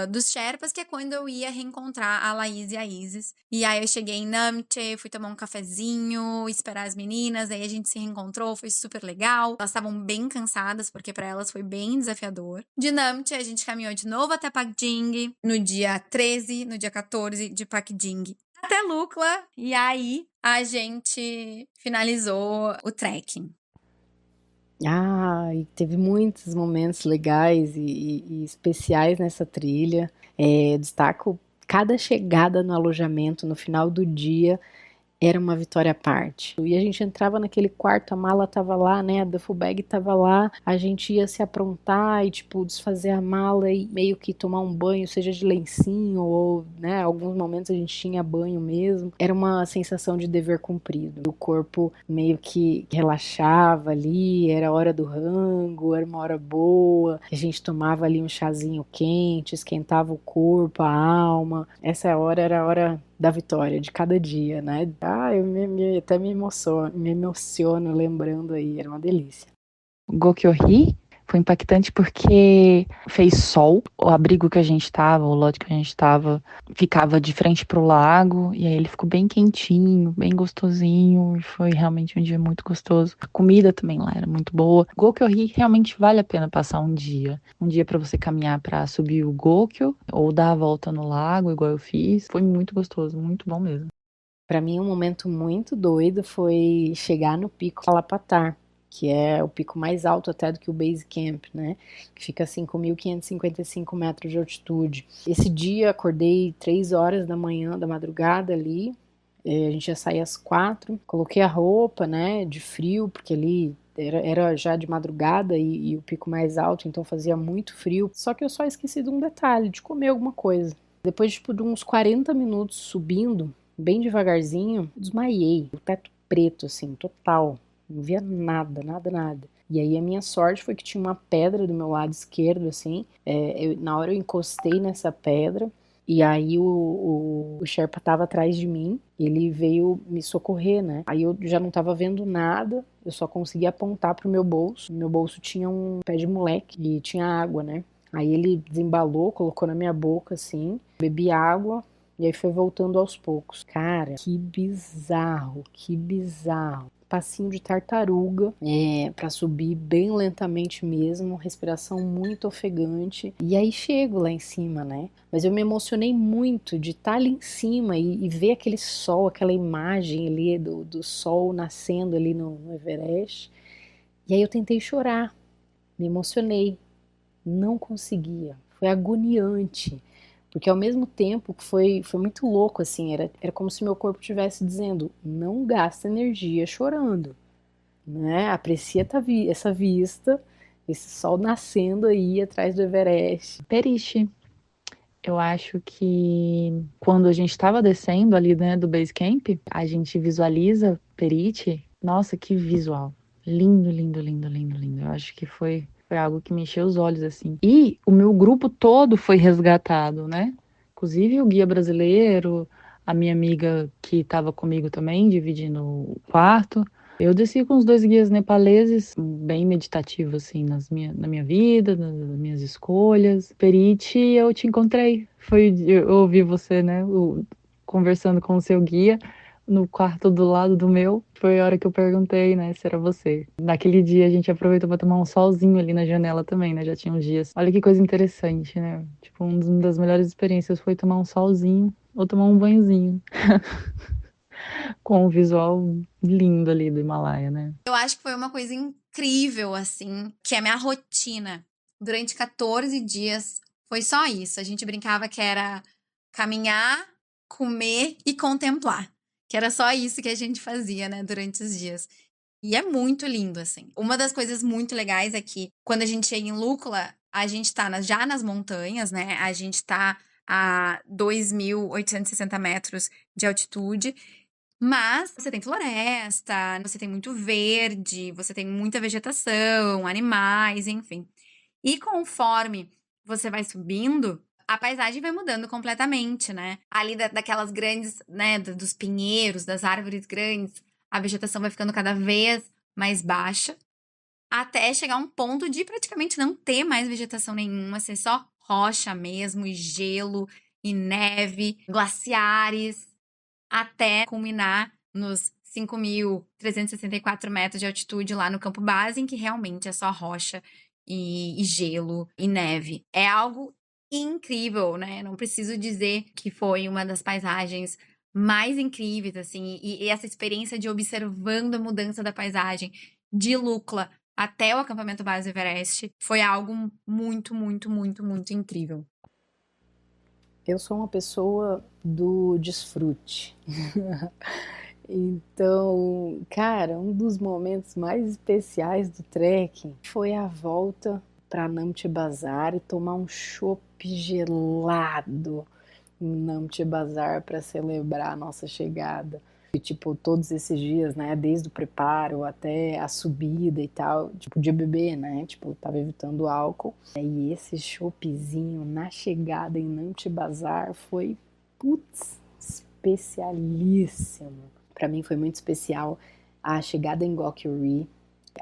dos Sherpas, que é quando eu ia reencontrar a Laís e a Isis. E aí eu cheguei em Namche, fui tomar um cafezinho, esperar as meninas, aí a gente se reencontrou, foi super legal. Elas estavam bem cansadas, porque para elas foi bem desafiador. De Namche, a gente caminhou de novo até Pakjing, no dia 13, no dia 14 de Pakjing, até Lukla, e aí a gente finalizou o trekking. E teve muitos momentos legais e especiais nessa trilha. Destaco cada chegada no alojamento no final do dia. Era uma vitória à parte. E a gente entrava naquele quarto, a mala tava lá, né, a duffel bag tava lá, a gente ia se aprontar e, tipo, desfazer a mala e meio que tomar um banho, seja de lencinho ou, né, alguns momentos a gente tinha banho mesmo. Era uma sensação de dever cumprido. O corpo meio que relaxava ali, era hora do rango, era uma hora boa, a gente tomava ali um chazinho quente, esquentava o corpo, a alma. Essa hora era a hora da vitória de cada dia, né? Eu até me emociono lembrando aí, era uma delícia. Gokyohi Foi impactante porque fez sol, o abrigo que a gente tava, o lote que a gente tava, ficava de frente pro lago, e aí ele ficou bem quentinho, bem gostosinho, e foi realmente um dia muito gostoso. A comida também lá era muito boa. Gokyo-ri realmente vale a pena passar um dia. Um dia para você caminhar para subir o Gokyo, ou dar a volta no lago, igual eu fiz. Foi muito gostoso, muito bom mesmo. Para mim, um momento muito doido foi chegar no Pico Kalapatar, que é o pico mais alto até do que o Base Camp, né? Que fica a 5.555 metros de altitude. Esse dia acordei 3 horas da manhã, da madrugada ali. A gente ia sair às 4. Coloquei a roupa, né, de frio, porque ali era já de madrugada e o pico mais alto, então fazia muito frio. Só que eu só esqueci de um detalhe, de comer alguma coisa. Depois tipo, de uns 40 minutos subindo, bem devagarzinho, desmaiei. O teto preto, assim, total. Não via nada, nada, nada. E aí a minha sorte foi que tinha uma pedra do meu lado esquerdo, assim. Na hora eu encostei nessa pedra. E aí o Sherpa tava atrás de mim, ele veio me socorrer, né? Aí eu já não tava vendo nada, eu só conseguia apontar pro meu bolso. No meu bolso tinha um pé de moleque e tinha água, né? Aí ele desembalou, colocou na minha boca assim, bebi água e aí foi voltando aos poucos. Cara, que bizarro, que bizarro. Passinho de tartaruga, para subir bem lentamente mesmo, respiração muito ofegante. E aí chego lá em cima, né? Mas eu me emocionei muito de estar ali em cima e ver aquele sol, aquela imagem ali do sol nascendo ali no Everest. E aí eu tentei chorar, me emocionei, não conseguia, foi agoniante. Porque ao mesmo tempo que foi muito louco, assim, era como se meu corpo estivesse dizendo, não gasta energia chorando, né? Aprecia essa vista, esse sol nascendo aí atrás do Everest. Periche. Eu acho que quando a gente estava descendo ali, né, do base camp, a gente visualiza Perite. Nossa, que visual. Lindo, lindo, lindo, lindo, lindo. Eu acho que foi algo que me encheu os olhos, assim. E o meu grupo todo foi resgatado, né? Inclusive o guia brasileiro, a minha amiga que estava comigo também, dividindo o quarto. Eu desci com os 2 guias nepaleses, bem meditativo, assim, na minha vida, nas minhas escolhas. Perite, eu te encontrei. Eu ouvi você, né, conversando com o seu guia no quarto do lado do meu. Foi a hora que eu perguntei, né, se era você. Naquele dia a gente aproveitou para tomar um solzinho ali na janela também, né, já tinha uns dias. Olha que coisa interessante, né? Tipo, uma das melhores experiências foi tomar um solzinho ou tomar um banhozinho. Com o visual lindo ali do Himalaia, né? Eu acho que foi uma coisa incrível, assim, que a minha rotina durante 14 dias foi só isso. A gente brincava que era caminhar, comer e contemplar. Que era só isso que a gente fazia, né, durante os dias. E é muito lindo, assim. Uma das coisas muito legais é que quando a gente chega em Lúcula, a gente tá já nas montanhas, né? A gente tá a 2.860 metros de altitude. Mas você tem floresta, você tem muito verde, você tem muita vegetação, animais, enfim. E conforme você vai subindo, a paisagem vai mudando completamente, né? Ali daquelas grandes, né, dos pinheiros, das árvores grandes, a vegetação vai ficando cada vez mais baixa, até chegar a um ponto de praticamente não ter mais vegetação nenhuma, ser só rocha mesmo, e gelo, e neve, glaciares até culminar nos 5.364 metros de altitude lá no campo base, em que realmente é só rocha e gelo e neve. É algo incrível, né? Não preciso dizer que foi uma das paisagens mais incríveis, assim, e essa experiência de observando a mudança da paisagem de Lukla até o acampamento base Everest foi algo muito, muito, muito, muito incrível. Eu sou uma pessoa do desfrute. Então, cara, um dos momentos mais especiais do trekking foi a volta para Namche Bazar e tomar um chopp gelado em Namche Bazar para celebrar a nossa chegada. E, tipo, todos esses dias, né, desde o preparo até a subida e tal, tipo, podia beber, né, tipo, tava evitando álcool. E esse choppzinho na chegada em Namche Bazar foi, putz, especialíssimo. Para mim foi muito especial a chegada em Gokyo-ri,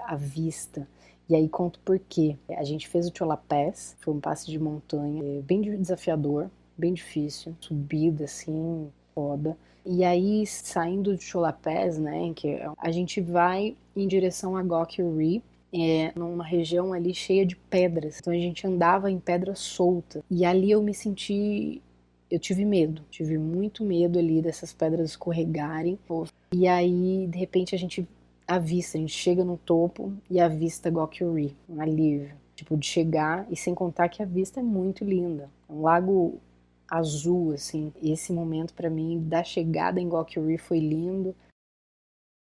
a vista. E aí conto por quê. A gente fez o Chola Pass, foi um passe de montanha bem desafiador, bem difícil, subida assim, foda. E aí, saindo de Chola Pass, né, em que a gente vai em direção a Gokyo-ri, numa região ali cheia de pedras. Então a gente andava em pedra solta. E ali eu tive medo, tive muito medo ali dessas pedras escorregarem. E aí, de repente, a gente chega no topo e avista Gokyo-ri, um alívio. Tipo, de chegar, e sem contar que a vista é muito linda. É um lago azul, assim. E esse momento, pra mim, da chegada em Gokyo-ri foi lindo.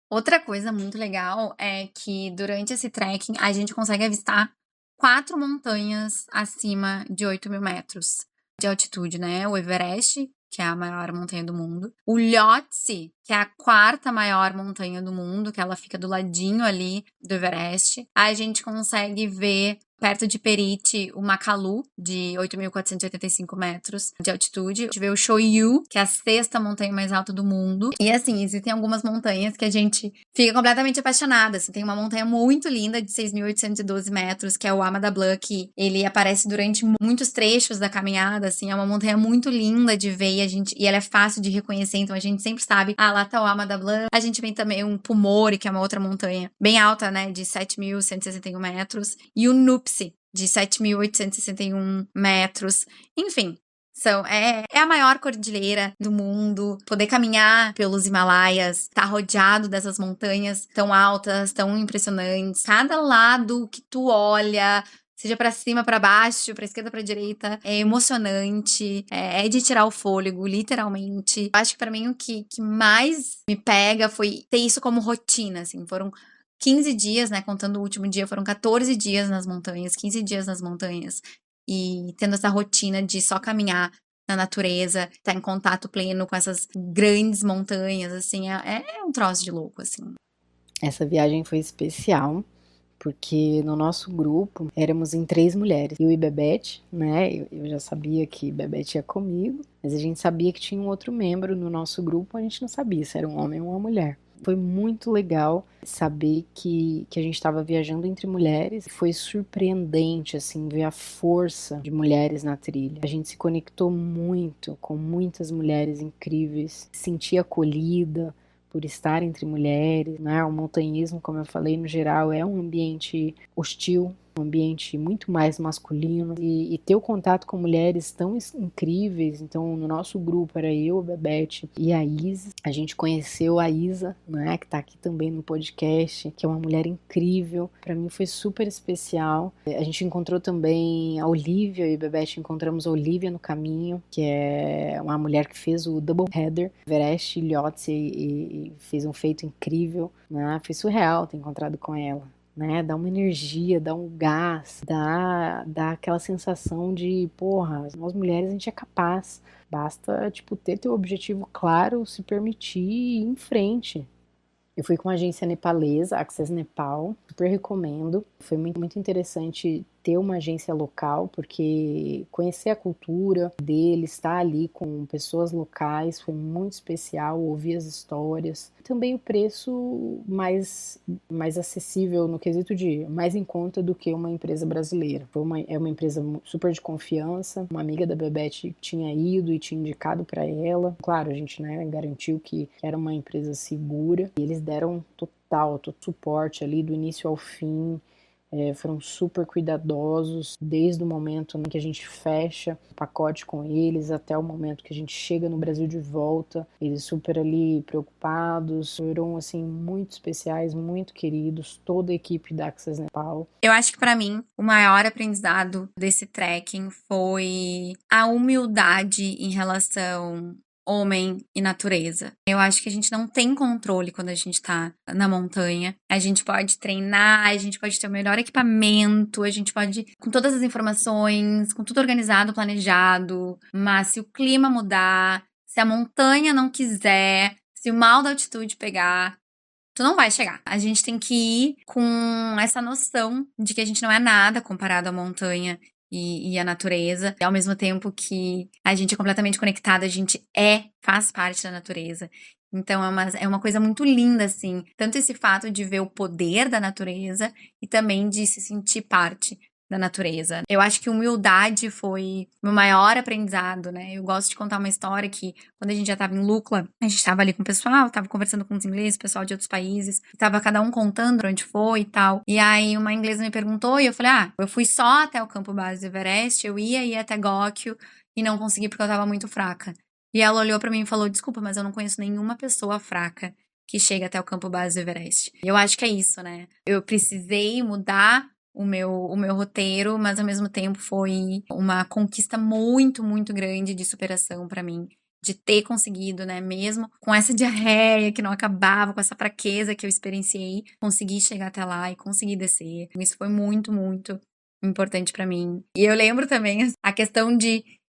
Outra coisa muito legal é que durante esse trekking a gente consegue avistar 4 montanhas acima de 8.000 metros de altitude, né? O Everest, que é a maior montanha do mundo. O Lhotse, que é a 4ª maior montanha do mundo, que ela fica do ladinho ali do Everest. A gente consegue ver perto de Perite, o Makalu, de 8.485 metros de altitude. A gente vê o Shoyu, que é a 6ª montanha mais alta do mundo. E assim, existem algumas montanhas que a gente fica completamente apaixonada. Assim, tem uma montanha muito linda de 6.812 metros, que é o Ama Dablam, que ele aparece durante muitos trechos da caminhada, assim, é uma montanha muito linda de ver e ela é fácil de reconhecer, então a gente sempre sabe, lá tá o Ama Dablam. A gente vem também um Pumori, que é uma outra montanha bem alta, né, de 7.161 metros, e o Nuptse, de 7.861 metros. Enfim, é a maior cordilheira do mundo. Poder caminhar pelos Himalaias, tá rodeado dessas montanhas tão altas, tão impressionantes. Cada lado que tu olha, seja pra cima, pra baixo, pra esquerda, pra direita, é emocionante, é de tirar o fôlego, literalmente. Acho que pra mim o que mais me pega foi ter isso como rotina, assim. Foram 15 dias, né, contando o último dia, foram 14 dias nas montanhas, 15 dias nas montanhas. E tendo essa rotina de só caminhar na natureza, estar em contato pleno com essas grandes montanhas, assim, é um troço de louco, assim. Essa viagem foi especial, porque no nosso grupo éramos em 3 mulheres. Eu e Bebete, né? Eu já sabia que Bebete ia comigo, mas a gente sabia que tinha um outro membro no nosso grupo, a gente não sabia se era um homem ou uma mulher. Foi muito legal saber que a gente estava viajando entre mulheres. Foi surpreendente, assim, ver a força de mulheres na trilha. A gente se conectou muito com muitas mulheres incríveis, se sentia acolhida por estar entre mulheres, né? O montanhismo, como eu falei, no geral, é um ambiente hostil, um ambiente muito mais masculino, e ter o contato com mulheres tão incríveis. Então, no nosso grupo era eu, a Bebete e a Isa. A gente conheceu a Isa, né, que tá aqui também no podcast, que é uma mulher incrível. Para mim foi super especial. A gente encontrou também a Olivia, e a Bebete encontramos a Olivia no caminho, que é uma mulher que fez o Double Header, Everest, Lhotse, e fez um feito incrível, né? Foi surreal ter encontrado com ela. Né, dá uma energia, dá um gás, dá aquela sensação de, porra, nós mulheres a gente é capaz, basta, tipo, ter teu objetivo claro, se permitir e ir em frente. Eu fui com uma agência nepalesa, Access Nepal, super recomendo. Foi muito, muito interessante ter uma agência local, porque conhecer a cultura deles, estar ali com pessoas locais, foi muito especial, ouvir as histórias. Também o preço mais acessível no quesito de mais em conta do que uma empresa brasileira. É uma empresa super de confiança, uma amiga da Bebete tinha ido e tinha indicado para ela. Claro, a gente, né, garantiu que era uma empresa segura, e eles deram total suporte ali do início ao fim. Foram super cuidadosos desde o momento em que a gente fecha o pacote com eles até o momento que a gente chega no Brasil de volta. Eles super ali preocupados, foram assim muito especiais, muito queridos, toda a equipe da Access Nepal. Eu acho que pra mim o maior aprendizado desse trekking foi a humildade em relação homem e natureza. Eu acho que a gente não tem controle quando a gente tá na montanha. A gente pode treinar, a gente pode ter o melhor equipamento, a gente pode, com todas as informações, com tudo organizado, planejado, mas se o clima mudar, se a montanha não quiser, se o mal da altitude pegar, tu não vai chegar. A gente tem que ir com essa noção de que a gente não é nada comparado à montanha e a natureza. E ao mesmo tempo que a gente é completamente conectado, a gente faz parte da natureza. Então é uma coisa muito linda, assim. Tanto esse fato de ver o poder da natureza e também de se sentir parte da natureza. Eu acho que humildade foi o meu maior aprendizado, né? Eu gosto de contar uma história que, quando a gente já tava em Lukla, a gente tava ali com o pessoal, tava conversando com os ingleses, pessoal de outros países, tava cada um contando pra onde foi e tal. E aí uma inglesa me perguntou e eu falei, eu fui só até o campo base do Everest, eu ia ir até Góquio e não consegui porque eu tava muito fraca. E ela olhou pra mim e falou, desculpa, mas eu não conheço nenhuma pessoa fraca que chega até o campo base do Everest. E eu acho que é isso, né? Eu precisei mudar o meu roteiro, mas ao mesmo tempo foi uma conquista muito, muito grande de superação pra mim. De ter conseguido, né, mesmo com essa diarreia que não acabava, com essa fraqueza que eu experienciei, conseguir chegar até lá e conseguir descer. Isso foi muito, muito importante pra mim. E eu lembro também a questão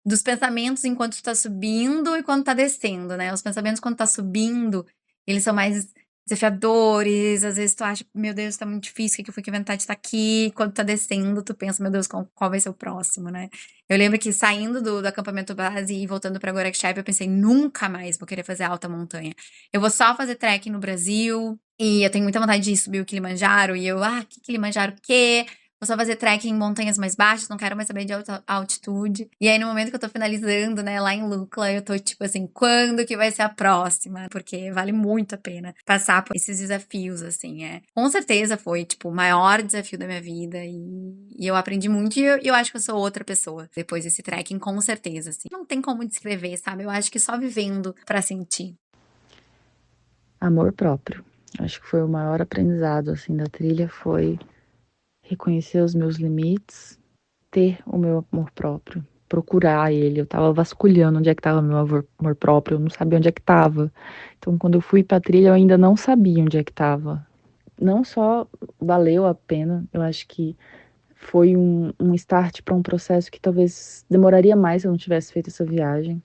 dos pensamentos enquanto tu tá subindo e quando tá descendo, né? Os pensamentos quando tá subindo, eles são mais desafiadores, às vezes tu acha, meu Deus, tá muito difícil, o que eu fui inventar de estar aqui? Quando tá descendo, tu pensa, meu Deus, qual vai ser o próximo, né? Eu lembro que saindo do acampamento base e voltando pra Goracchai, eu pensei, nunca mais vou querer fazer alta montanha. Eu vou só fazer trekking no Brasil, e eu tenho muita vontade de subir o Kilimanjaro, e eu, que Kilimanjaro o quê? Vou só fazer trekking em montanhas mais baixas, não quero mais saber de alta altitude. E aí, no momento que eu tô finalizando, né, lá em Lukla, eu tô tipo assim, quando que vai ser a próxima? Porque vale muito a pena passar por esses desafios, assim, Com certeza foi, tipo, o maior desafio da minha vida e eu aprendi muito e eu acho que eu sou outra pessoa depois desse trekking, com certeza, assim. Não tem como descrever, sabe? Eu acho que só vivendo pra sentir. Amor próprio. Acho que foi o maior aprendizado, assim, da trilha, foi reconhecer os meus limites, ter o meu amor próprio, procurar ele. Eu tava vasculhando onde é que tava meu amor próprio, eu não sabia onde é que tava. Então, quando eu fui pra trilha, eu ainda não sabia onde é que tava. Não só valeu a pena, eu acho que foi um start para um processo que talvez demoraria mais se eu não tivesse feito essa viagem.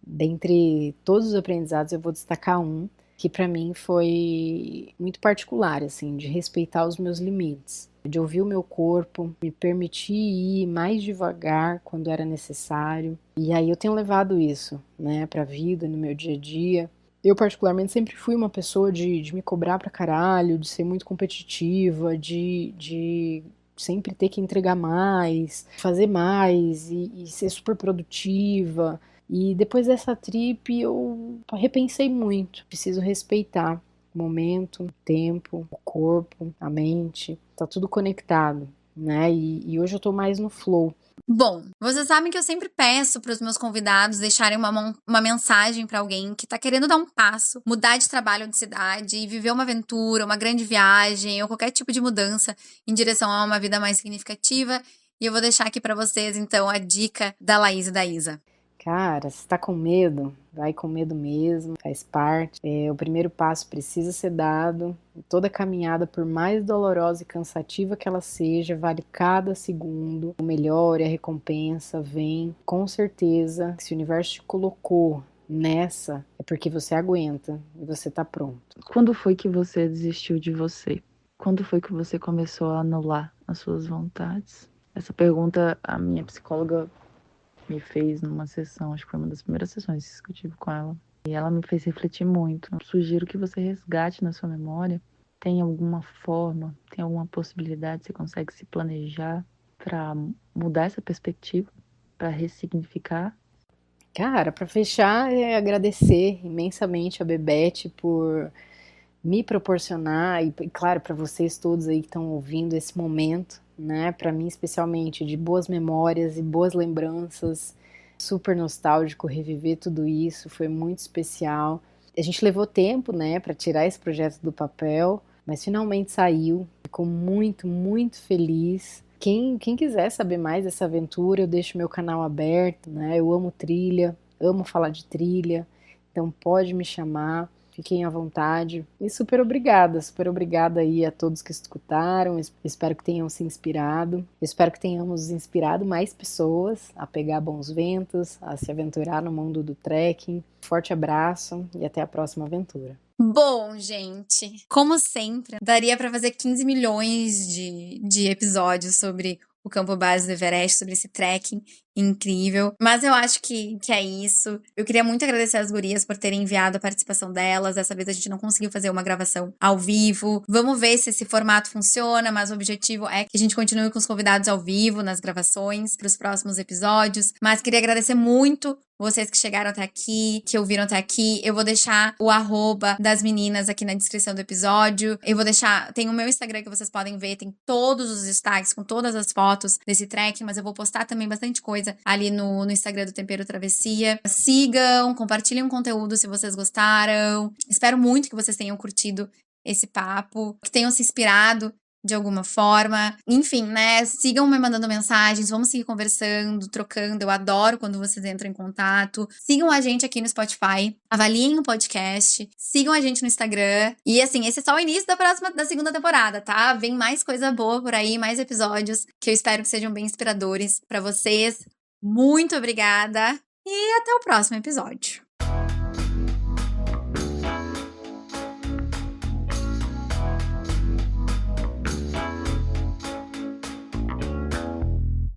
Dentre todos os aprendizados, eu vou destacar um que para mim foi muito particular, assim, de respeitar os meus limites, de ouvir o meu corpo, me permitir ir mais devagar quando era necessário. E aí eu tenho levado isso, né, para a vida, no meu dia a dia. Eu particularmente sempre fui uma pessoa de me cobrar pra caralho, de ser muito competitiva, de sempre ter que entregar mais, fazer mais e ser super produtiva. E depois dessa trip eu repensei muito. Preciso respeitar o momento, o tempo, o corpo, a mente. Tá tudo conectado, né? E hoje eu tô mais no flow. Bom, vocês sabem que eu sempre peço para os meus convidados deixarem uma mensagem para alguém que tá querendo dar um passo, mudar de trabalho ou de cidade, viver uma aventura, uma grande viagem ou qualquer tipo de mudança em direção a uma vida mais significativa. E eu vou deixar aqui para vocês, então, a dica da Laís e da Isa. Cara, se tá com medo, vai com medo mesmo, faz parte. O primeiro passo precisa ser dado. Toda caminhada, por mais dolorosa e cansativa que ela seja, vale cada segundo. O melhor e a recompensa vem com certeza. Se o universo te colocou nessa, é porque você aguenta e você tá pronto. Quando foi que você desistiu de você? Quando foi que você começou a anular as suas vontades? Essa pergunta a minha psicóloga me fez numa sessão, acho que foi uma das primeiras sessões que eu tive com ela. E ela me fez refletir muito. Eu sugiro que você resgate na sua memória. Tem alguma forma, tem alguma possibilidade, você consegue se planejar para mudar essa perspectiva, para ressignificar? Cara, para fechar, agradecer imensamente a Bebete por me proporcionar, e claro, para vocês todos aí que estão ouvindo esse momento, né? Para mim, especialmente, de boas memórias e boas lembranças, super nostálgico reviver tudo isso, foi muito especial. A gente levou tempo, né, para tirar esse projeto do papel, mas finalmente saiu, ficou muito, muito feliz. Quem quiser saber mais dessa aventura, eu deixo meu canal aberto, né? Eu amo trilha, amo falar de trilha, então pode me chamar. Fiquem à vontade. E super obrigada aí a todos que escutaram. Espero que tenham se inspirado. Espero que tenhamos inspirado mais pessoas a pegar bons ventos, a se aventurar no mundo do trekking. Forte abraço e até a próxima aventura. Bom, gente, como sempre, daria para fazer 15 milhões de episódios sobre o campo base do Everest, sobre esse trekking incrível. Mas eu acho que é isso. Eu queria muito agradecer às gurias por terem enviado a participação delas. Dessa vez a gente não conseguiu fazer uma gravação ao vivo. Vamos ver se esse formato funciona, mas o objetivo é que a gente continue com os convidados ao vivo nas gravações para os próximos episódios. Mas queria agradecer muito vocês que chegaram até aqui, que ouviram até aqui. Eu vou deixar o arroba das meninas aqui na descrição do episódio. Eu vou deixar, tem o meu Instagram que vocês podem ver, tem todos os destaques com todas as fotos desse trekking, mas eu vou postar também bastante coisa ali no Instagram do Tempero Travessia. Sigam, compartilhem o conteúdo se vocês gostaram. Espero muito que vocês tenham curtido esse papo, que tenham se inspirado de alguma forma. Enfim, né? Sigam me mandando mensagens, vamos seguir conversando, trocando. Eu adoro quando vocês entram em contato. Sigam a gente aqui no Spotify, avaliem o podcast, sigam a gente no Instagram. E assim, esse é só o início da segunda temporada, tá? Vem mais coisa boa por aí, mais episódios que eu espero que sejam bem inspiradores pra vocês. Muito obrigada e até o próximo episódio.